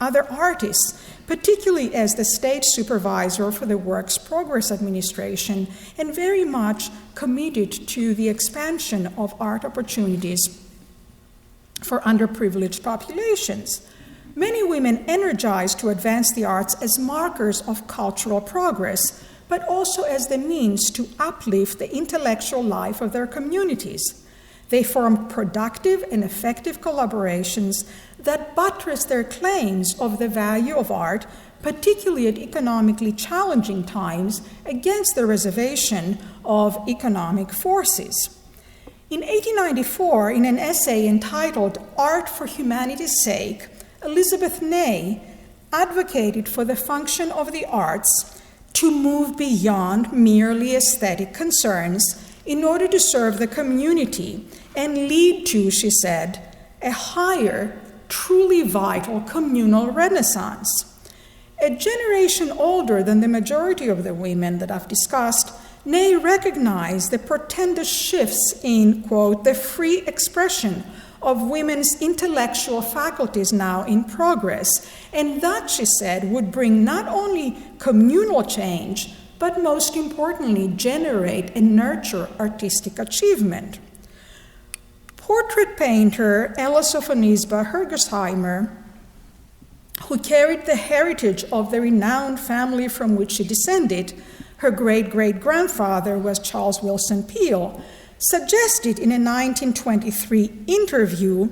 Speaker 4: other artists, particularly as the stage supervisor for the Works Progress Administration, and very much committed to the expansion of art opportunities for underprivileged populations. Many women energized to advance the arts as markers of cultural progress, but also as the means to uplift the intellectual life of their communities. They formed productive and effective collaborations that buttressed their claims of the value of art, particularly at economically challenging times, against the reservation of economic forces. In 1894, in an essay entitled "Art for Humanity's Sake," Elizabeth Ney advocated for the function of the arts to move beyond merely aesthetic concerns in order to serve the community and lead to, she said, a higher, truly vital communal renaissance. A generation older than the majority of the women that I've discussed, Ney recognized the portentous shifts in, quote, the free expression of women's intellectual faculties now in progress, and that, she said, would bring not only communal change, but most importantly, generate and nurture artistic achievement. Portrait painter Ella Sophonisba Hergesheimer, who carried the heritage of the renowned family from which she descended, her great-great-grandfather was Charles Wilson Peale, suggested in a 1923 interview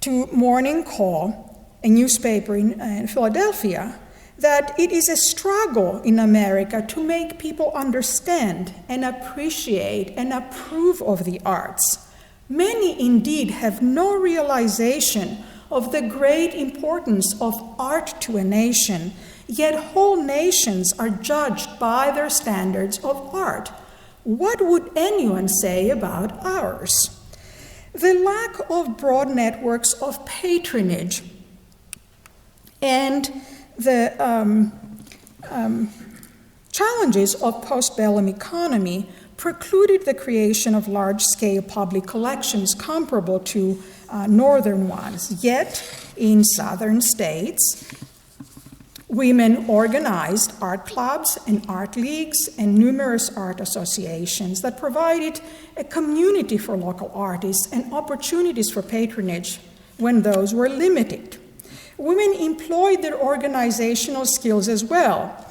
Speaker 4: to Morning Call, a newspaper in Philadelphia, that it is a struggle in America to make people understand and appreciate and approve of the arts. Many indeed have no realization of the great importance of art to a nation, yet whole nations are judged by their standards of art. What would anyone say about ours? The lack of broad networks of patronage and the challenges of postbellum economy precluded the creation of large-scale public collections comparable to northern ones. Yet, in southern states, women organized art clubs and art leagues and numerous art associations that provided a community for local artists and opportunities for patronage when those were limited. Women employed their organizational skills as well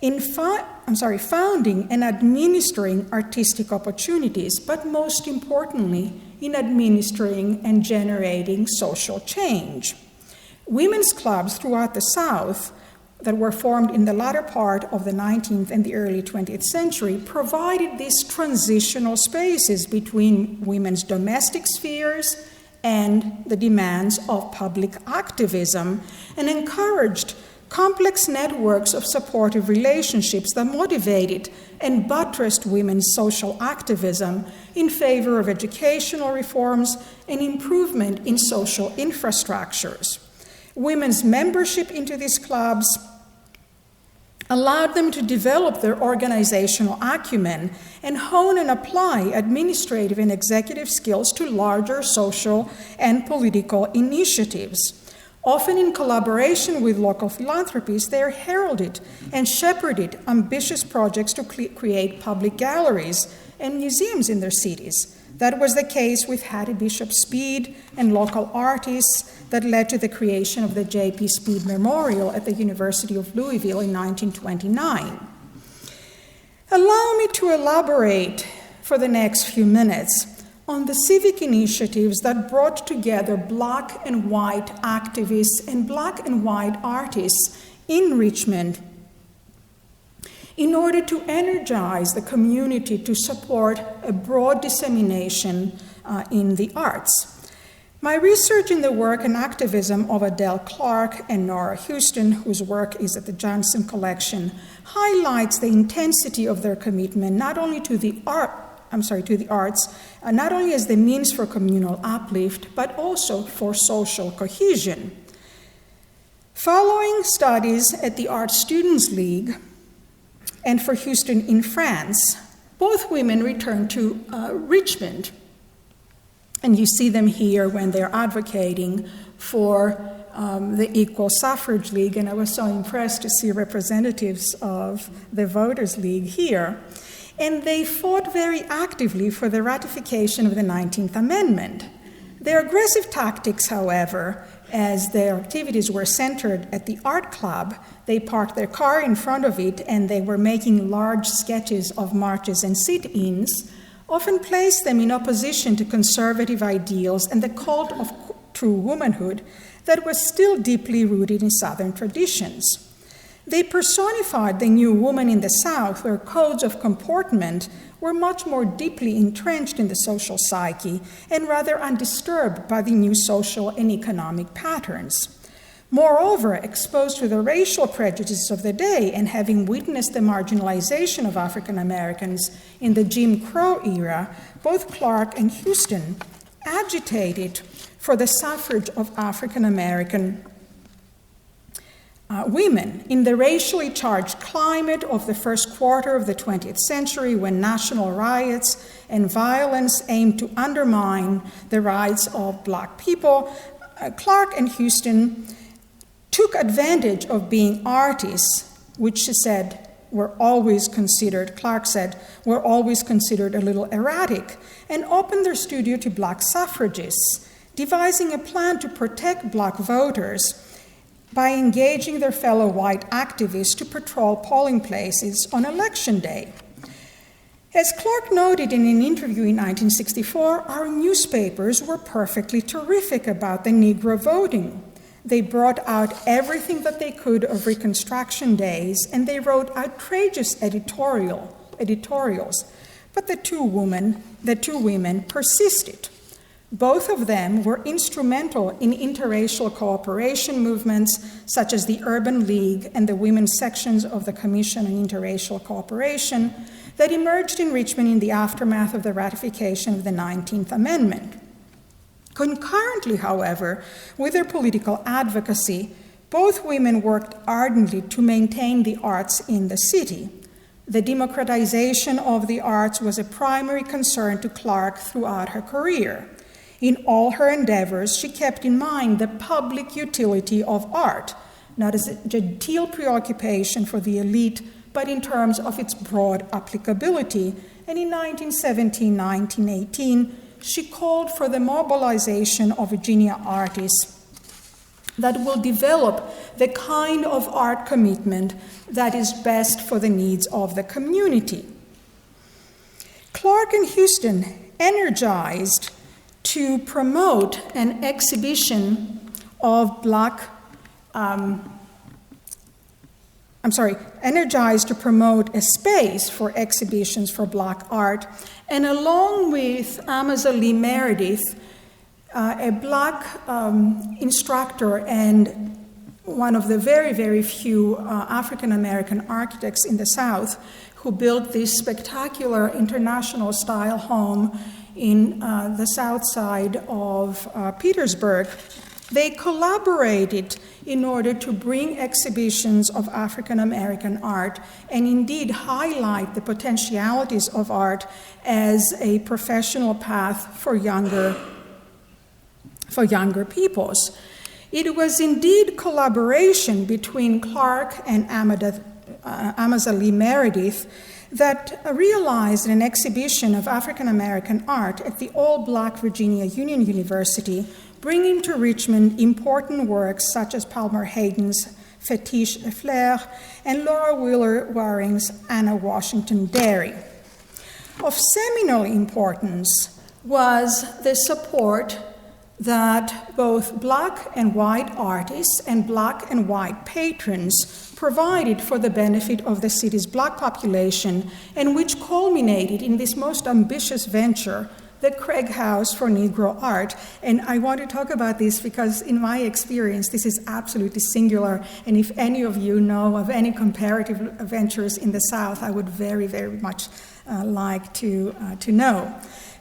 Speaker 4: in founding and administering artistic opportunities, but most importantly, in administering and generating social change. Women's clubs throughout the South that were formed in the latter part of the 19th and the early 20th century provided these transitional spaces between women's domestic spheres and the demands of public activism, and encouraged complex networks of supportive relationships that motivated and buttressed women's social activism in favor of educational reforms and improvement in social infrastructures. Women's membership into these clubs allowed them to develop their organizational acumen and hone and apply administrative and executive skills to larger social and political initiatives. Often in collaboration with local philanthropies, they heralded and shepherded ambitious projects to create public galleries and museums in their cities. That was the case with Hattie Bishop Speed and local artists that led to the creation of the J.P. Speed Memorial at the University of Louisville in 1929. Allow me to elaborate for the next few minutes on the civic initiatives that brought together Black and white activists and Black and white artists in Richmond in order to energize the community to support a broad dissemination in the arts. My research in the work and activism of Adele Clark and Nora Houston, whose work is at the Johnson Collection, highlights the intensity of their commitment not only to the arts, not only as the means for communal uplift, but also for social cohesion. Following studies at the Art Students League and for Houston in France, both women returned to Richmond. And you see them here when they're advocating for the Equal Suffrage League, and I was so impressed to see representatives of the Voters League here. And they fought very actively for the ratification of the 19th Amendment. Their aggressive tactics, however, as their activities were centered at the art club, they parked their car in front of it and they were making large sketches of marches and sit-ins, often placed them in opposition to conservative ideals and the cult of true womanhood that was still deeply rooted in Southern traditions. They personified the new woman in the South, where codes of comportment were much more deeply entrenched in the social psyche and rather undisturbed by the new social and economic patterns. Moreover, exposed to the racial prejudices of the day and having witnessed the marginalization of African Americans in the Jim Crow era, both Clark and Houston agitated for the suffrage of African American women in the racially charged climate of the first quarter of the 20th century, when national riots and violence aimed to undermine the rights of Black people. Clark and Houston took advantage of being artists, which she said were always considered, Clark said, were always considered a little erratic, and opened their studio to Black suffragists, devising a plan to protect Black voters by engaging their fellow white activists to patrol polling places on Election Day. As Clark noted in an interview in 1964, our newspapers were perfectly terrific about the Negro voting. They brought out everything that they could of Reconstruction days, and they wrote outrageous editorials. But the two women persisted. Both of them were instrumental in interracial cooperation movements such as the Urban League and the women's sections of the Commission on Interracial Cooperation that emerged in Richmond in the aftermath of the ratification of the 19th Amendment. Concurrently, however, with their political advocacy, both women worked ardently to maintain the arts in the city. The democratization of the arts was a primary concern to Clark throughout her career. In all her endeavors, she kept in mind the public utility of art, not as a genteel preoccupation for the elite, but in terms of its broad applicability. And in 1917-1918, she called for the mobilization of Virginia artists that will develop the kind of art commitment that is best for the needs of the community. Clark and energized to promote an exhibition of energized to promote a space for exhibitions for Black art, and along with Amasa Meredith, a Black instructor and one of the very, very few African-American architects in the South who built this spectacular international-style home in the south side of Petersburg. They collaborated in order to bring exhibitions of African-American art and indeed highlight the potentialities of art as a professional path for younger peoples. It was indeed collaboration between Clark and Amasa Meredith that realized an exhibition of African-American art at the all-Black Virginia Union University, bringing to Richmond important works such as Palmer Hayden's Fétiche et Fleur and Laura Wheeler Waring's Anna Washington Dairy. Of seminal importance was the support that both black and white artists and black and white patrons provided for the benefit of the city's black population, and which culminated in this most ambitious venture, the Craig House for Negro Art. And I want to talk about this because in my experience, this is absolutely singular. And if any of you know of any comparative ventures in the South, I would very, very much like to know.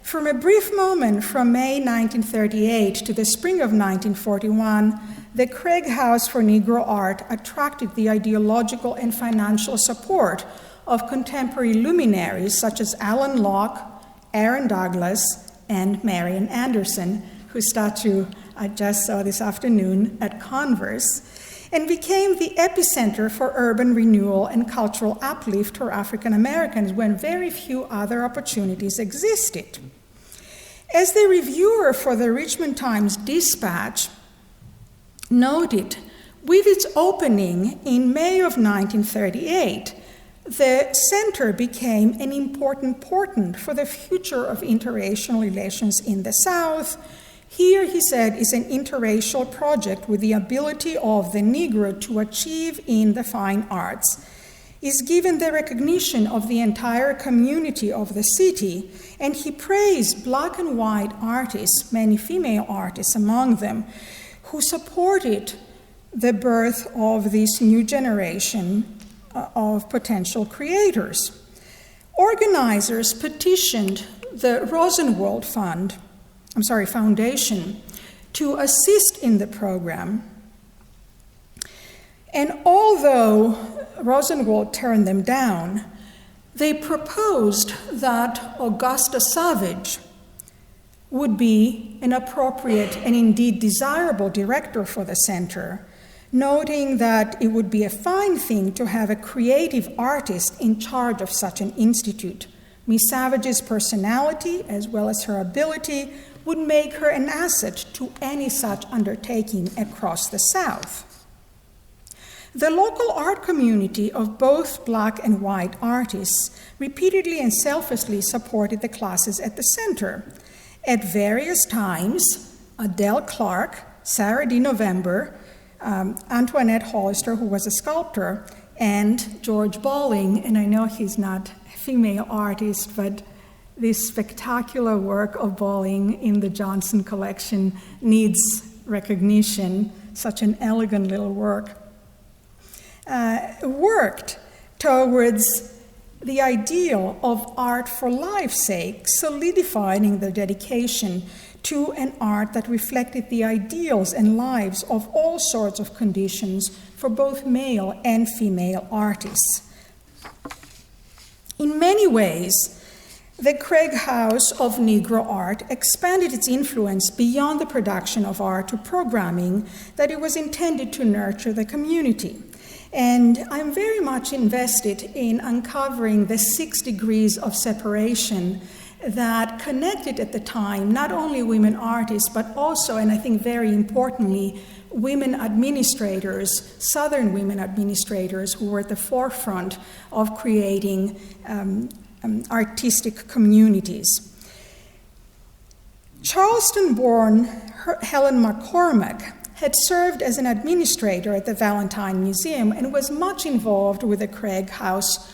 Speaker 4: From a brief moment from May 1938 to the spring of 1941, the Craig House for Negro Art attracted the ideological and financial support of contemporary luminaries such as Alan Locke, Aaron Douglas, and Marian Anderson, whose statue I just saw this afternoon at Converse, and became the epicenter for urban renewal and cultural uplift for African Americans when very few other opportunities existed. As the reviewer for the Richmond Times-Dispatch noted, with its opening in May of 1938, the center became an important portent for the future of interracial relations in the South. Here, he said, is an interracial project with the ability of the Negro to achieve in the fine arts, is given the recognition of the entire community of the city, and he praised black and white artists, many female artists among them, who supported the birth of this new generation of potential creators. Organizers petitioned the Rosenwald Foundation to assist in the program. And although Rosenwald turned them down, they proposed that Augusta Savage would be an appropriate and indeed desirable director for the center, noting that it would be a fine thing to have a creative artist in charge of such an institute. Miss Savage's personality, as well as her ability, would make her an asset to any such undertaking across the South. The local art community of both black and white artists repeatedly and selflessly supported the classes at the center. At various times, Adele Clark, Sarah D. November, Antoinette Hollister, who was a sculptor, and George Bolling, and I know he's not a female artist, but this spectacular work of Bolling in the Johnson collection needs recognition, such an elegant little work. Worked towards the ideal of art for life's sake, solidifying the dedication to an art that reflected the ideals and lives of all sorts of conditions for both male and female artists. In many ways, the Craig House of Negro Art expanded its influence beyond the production of art to programming that it was intended to nurture the community. And I'm very much invested in uncovering the 6 degrees of separation that connected at the time not only women artists, but also, and I think very importantly, women administrators, Southern women administrators, who were at the forefront of creating artistic communities. Charleston-born Helen McCormack had served as an administrator at the Valentine Museum and was much involved with the Craig House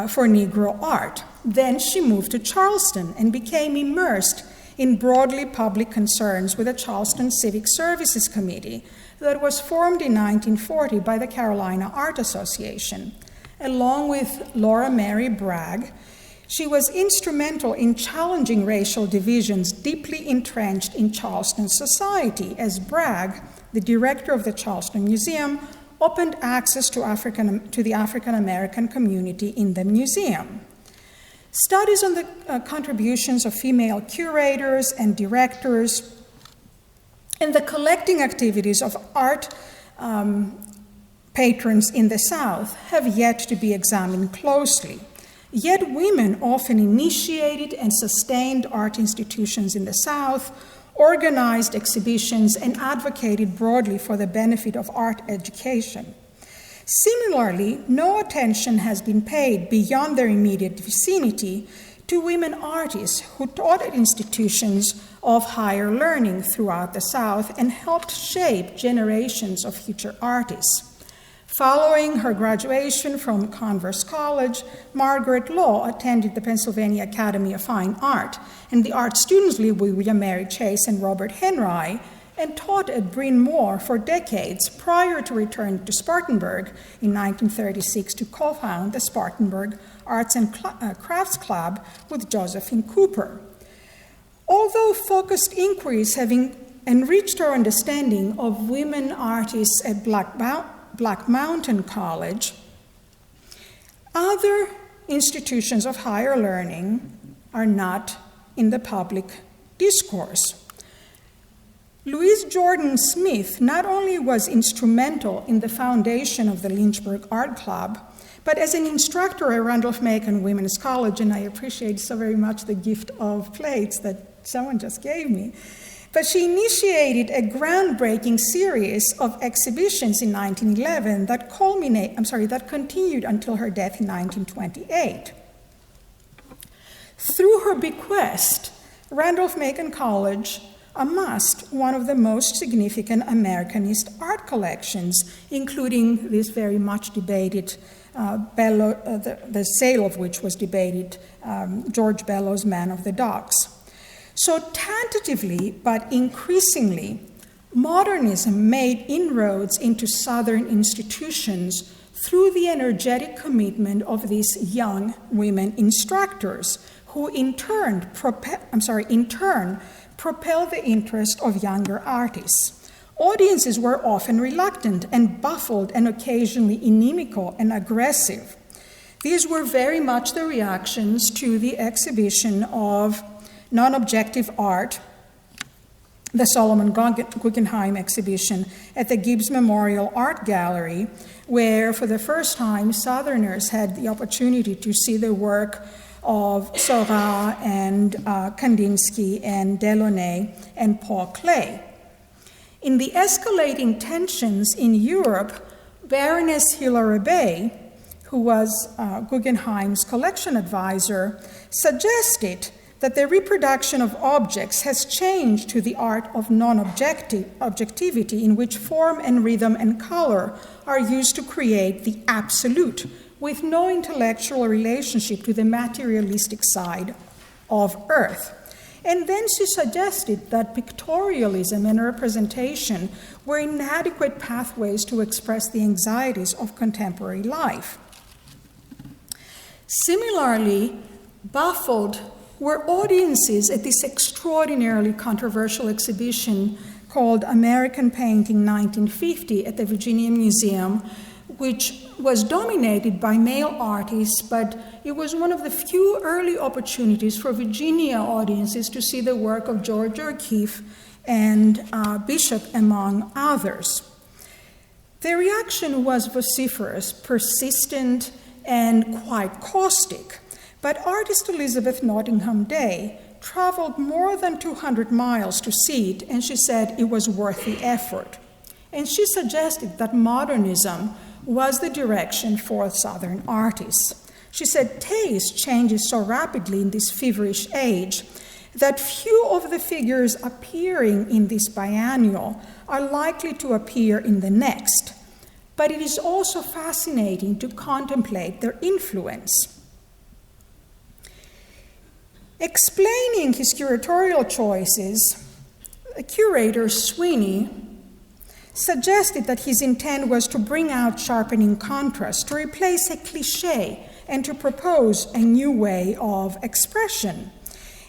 Speaker 4: for Negro Art. Then she moved to Charleston and became immersed in broadly public concerns with the Charleston Civic Services Committee that was formed in 1940 by the Carolina Art Association. Along with Laura Mary Bragg, she was instrumental in challenging racial divisions deeply entrenched in Charleston society, as Bragg, the director of the Charleston Museum, opened access to the African American community in the museum. Studies on the contributions of female curators and directors and the collecting activities of art patrons in the South have yet to be examined closely. Yet women often initiated and sustained art institutions in the South, organized exhibitions, and advocated broadly for the benefit of art education. Similarly, no attention has been paid beyond their immediate vicinity to women artists who taught at institutions of higher learning throughout the South and helped shape generations of future artists. Following her graduation from Converse College, Margaret Law attended the Pennsylvania Academy of Fine Art and the art students with William Mary Chase and Robert Henry, and taught at Bryn Mawr for decades prior to returning to Spartanburg in 1936 to co-found the Spartanburg Arts and Crafts Club with Josephine Cooper. Although focused inquiries have enriched our understanding of women artists at Black Mountain College, other institutions of higher learning are not in the public discourse. Louise Jordan Smith not only was instrumental in the foundation of the Lynchburg Art Club, but as an instructor at Randolph-Macon Women's College, and I appreciate so very much the gift of plates that someone just gave me, but she initiated a groundbreaking series of exhibitions in 1911 that continued until her death in 1928. Through her bequest, Randolph-Macon College amassed one of the most significant Americanist art collections, including this very much debated the sale of which was debated, George Bellow's Man of the Docks. So tentatively, but increasingly, modernism made inroads into Southern institutions through the energetic commitment of these young women instructors, who in turn propel the interest of younger artists. Audiences were often reluctant and baffled and occasionally inimical and aggressive. These were very much the reactions to the exhibition of non-objective art, the Solomon Guggenheim exhibition at the Gibbs Memorial Art Gallery, where for the first time Southerners had the opportunity to see the work of Seurat and Kandinsky and Delaunay and Paul Klee. In the escalating tensions in Europe, Baroness Hilaire Bay, who was Guggenheim's collection advisor, suggested that the reproduction of objects has changed to the art of non-objectivity, in which form and rhythm and color are used to create the absolute, with no intellectual relationship to the materialistic side of Earth. And then she suggested that pictorialism and representation were inadequate pathways to express the anxieties of contemporary life. Similarly, baffled were audiences at this extraordinarily controversial exhibition called American Painting 1950 at the Virginia Museum, which was dominated by male artists, but it was one of the few early opportunities for Virginia audiences to see the work of George O'Keeffe and Bishop, among others. The reaction was vociferous, persistent, and quite caustic, but artist Elizabeth Nottingham Day traveled more than 200 miles to see it, and she said it was worth the effort. And she suggested that modernism was the direction for Southern artists. She said taste changes so rapidly in this feverish age that few of the figures appearing in this biennial are likely to appear in the next, but it is also fascinating to contemplate their influence. Explaining his curatorial choices, curator Sweeney suggested that his intent was to bring out sharpening contrast, to replace a cliché, and to propose a new way of expression.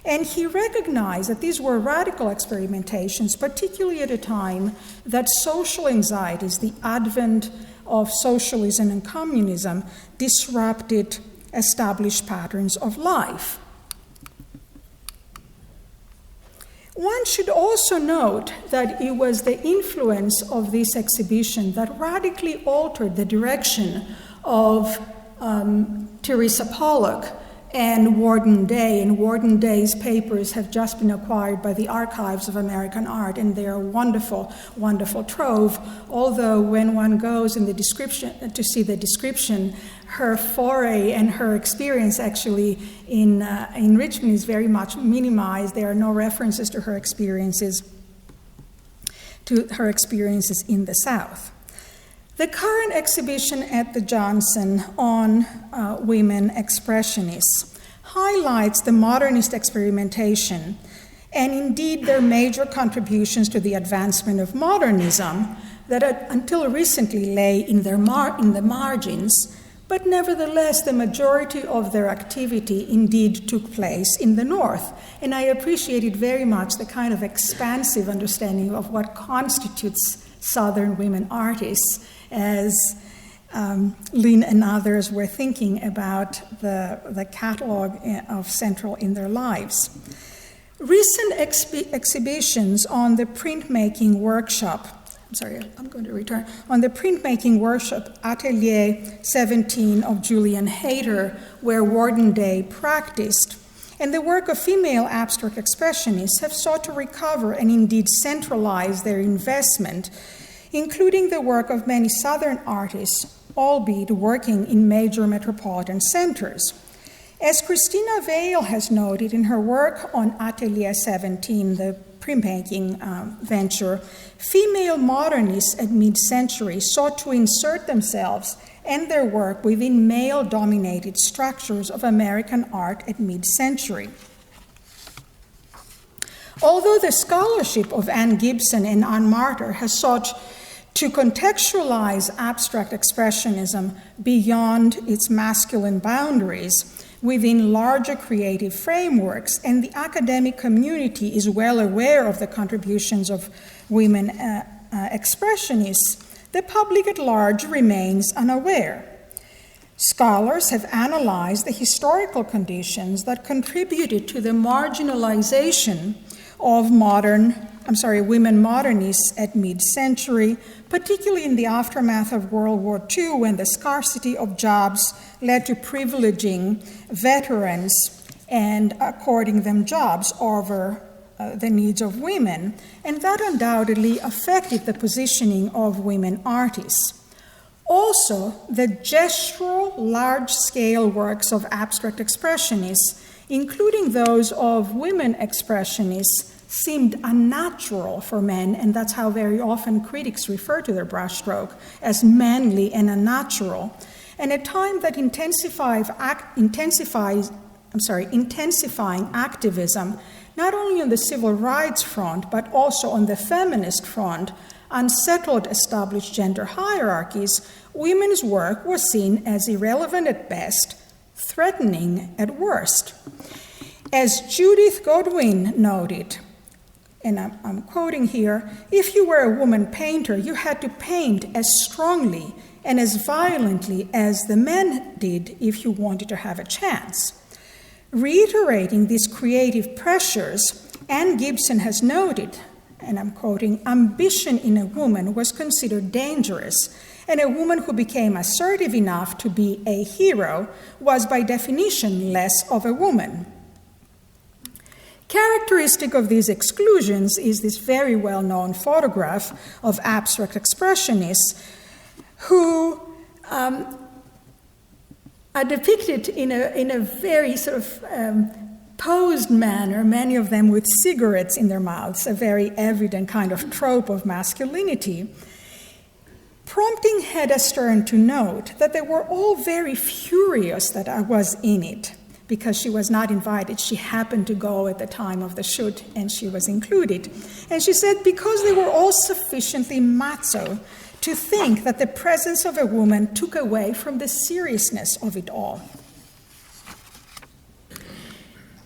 Speaker 4: And he recognized that these were radical experimentations, particularly at a time that social anxieties, the advent of socialism and communism, disrupted established patterns of life. One should also note that it was the influence of this exhibition that radically altered the direction of Teresa Pollock and Warden Day. And Warden Day's papers have just been acquired by the Archives of American Art, and they are a wonderful, wonderful trove. Although when one goes in the description to see the description, her foray and her experience actually in Richmond is very much minimized. There are no references to her experiences in the South. The current exhibition at the Johnson on women expressionists highlights the modernist experimentation and indeed their major contributions to the advancement of modernism that until recently lay in the margins, but nevertheless the majority of their activity indeed took place in the North. And I appreciated very much the kind of expansive understanding of what constitutes Southern women artists as Lynn and others were thinking about the catalog of Central in their lives. Recent exhibitions on the printmaking workshop, on the printmaking workshop Atelier 17 of Julian Hayter, where Warden Day practiced, and the work of female abstract expressionists have sought to recover and indeed centralize their investment, including the work of many Southern artists, albeit working in major metropolitan centers. As Christina Vail has noted in her work on Atelier 17, the printmaking venture, female modernists at mid-century sought to insert themselves and their work within male-dominated structures of American art at mid-century. Although the scholarship of Ann Gibson and Ann Martyr has sought to contextualize abstract expressionism beyond its masculine boundaries within larger creative frameworks, and the academic community is well aware of the contributions of women expressionists, the public at large remains unaware. Scholars have analyzed the historical conditions that contributed to the marginalization of women modernists at mid-century, particularly in the aftermath of World War II, when the scarcity of jobs led to privileging veterans and according them jobs over the needs of women, and that undoubtedly affected the positioning of women artists. Also, the gestural, large-scale works of abstract expressionists, including those of women expressionists, seemed unnatural for men, and that's how very often critics refer to their brushstroke, as manly and unnatural. And a time that intensifying activism, not only on the civil rights front, but also on the feminist front, unsettled established gender hierarchies, women's work was seen as irrelevant at best, threatening at worst. As Judith Godwin noted, and I'm quoting here, if you were a woman painter, you had to paint as strongly and as violently as the men did if you wanted to have a chance. Reiterating these creative pressures, Ann Gibson has noted, and I'm quoting, ambition in a woman was considered dangerous, and a woman who became assertive enough to be a hero was by definition less of a woman. Characteristic of these exclusions is this very well-known photograph of abstract expressionists who are depicted in a very sort of posed manner, many of them with cigarettes in their mouths, a very evident kind of trope of masculinity, prompting Hedda Stern to note that they were all very furious that I was in it, because she was not invited. She happened to go at the time of the shoot, and she was included. And she said, because they were all sufficiently macho to think that the presence of a woman took away from the seriousness of it all.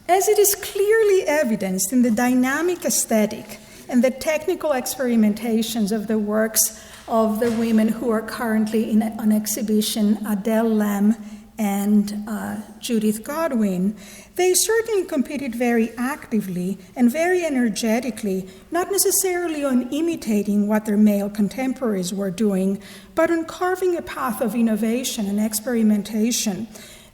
Speaker 4: As it is clearly evidenced in the dynamic aesthetic and the technical experimentations of the works of the women who are currently on exhibition, Adele Lam and Judith Godwin, they certainly competed very actively and very energetically, not necessarily on imitating what their male contemporaries were doing, but on carving a path of innovation and experimentation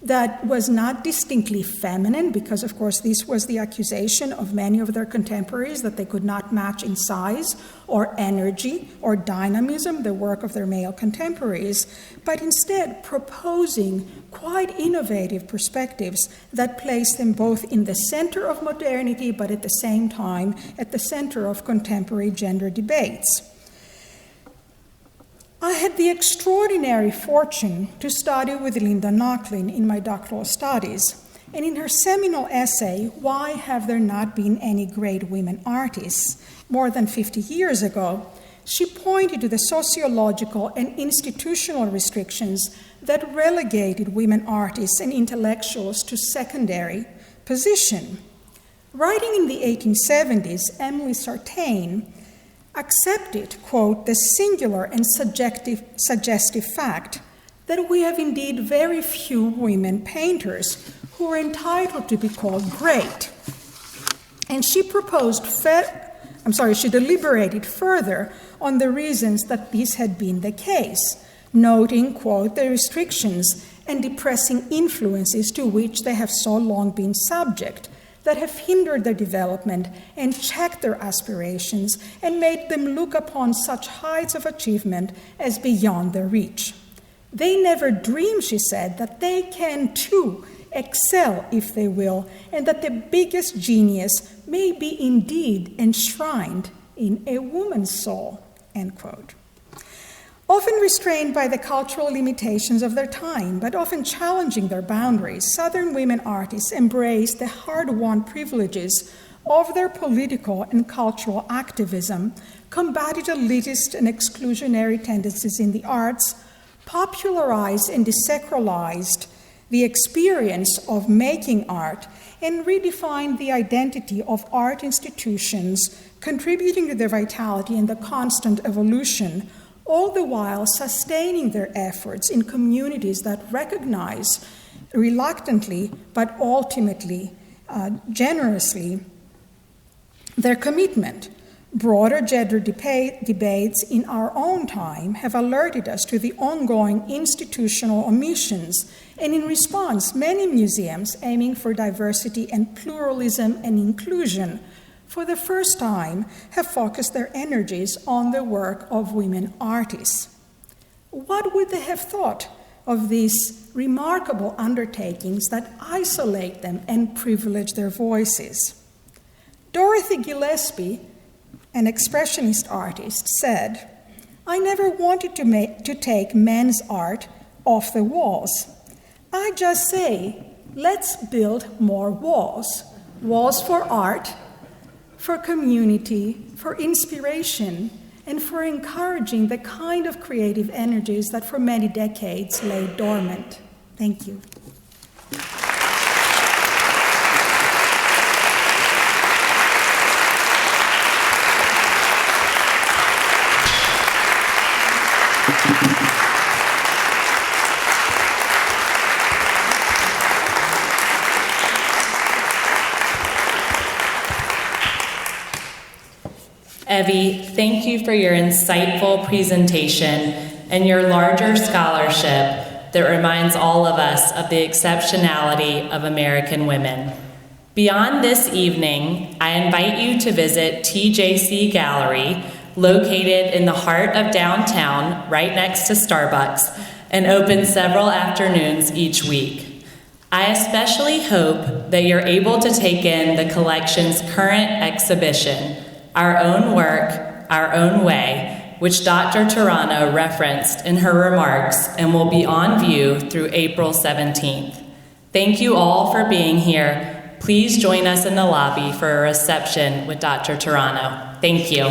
Speaker 4: that was not distinctly feminine, because of course this was the accusation of many of their contemporaries, that they could not match in size or energy or dynamism the work of their male contemporaries, but instead proposing quite innovative perspectives that placed them both in the center of modernity, but at the same time at the center of contemporary gender debates. I had the extraordinary fortune to study with Linda Nochlin in my doctoral studies, and in her seminal essay, Why Have There Not Been Any Great Women Artists, more than 50 years ago, she pointed to the sociological and institutional restrictions that relegated women artists and intellectuals to secondary position. Writing in the 1870s, Emily Sartain accepted, quote, the singular and suggestive fact that we have indeed very few women painters who are entitled to be called great. And she deliberated further on the reasons that this had been the case, noting, quote, the restrictions and depressing influences to which they have so long been subject, that have hindered their development and checked their aspirations and made them look upon such heights of achievement as beyond their reach. They never dream, she said, that they can too excel if they will, and that the biggest genius may be indeed enshrined in a woman's soul, end quote. Often restrained by the cultural limitations of their time, but often challenging their boundaries, Southern women artists embraced the hard-won privileges of their political and cultural activism, combated elitist and exclusionary tendencies in the arts, popularized and desacralized the experience of making art, and redefined the identity of art institutions, contributing to their vitality and the constant evolution, all the while sustaining their efforts in communities that recognize reluctantly but ultimately generously their commitment. Broader gender debates in our own time have alerted us to the ongoing institutional omissions, and in response, many museums aiming for diversity and pluralism and inclusion for the first time have focused their energies on the work of women artists. What would they have thought of these remarkable undertakings that isolate them and privilege their voices? Dorothy Gillespie, an expressionist artist, said, "I never wanted to take men's art off the walls. I just say, let's build more walls. Walls for art, for community, for inspiration, and for encouraging the kind of creative energies that for many decades lay dormant." Thank you.
Speaker 5: Evie, thank you for your insightful presentation and your larger scholarship that reminds all of us of the exceptionality of American women. Beyond this evening, I invite you to visit TJC Gallery, located in the heart of downtown, right next to Starbucks, and open several afternoons each week. I especially hope that you're able to take in the collection's current exhibition, Our Own Work, Our Own Way, which Dr. Terrono referenced in her remarks and will be on view through April 17th. Thank you all for being here. Please join us in the lobby for a reception with Dr. Terrono. Thank you.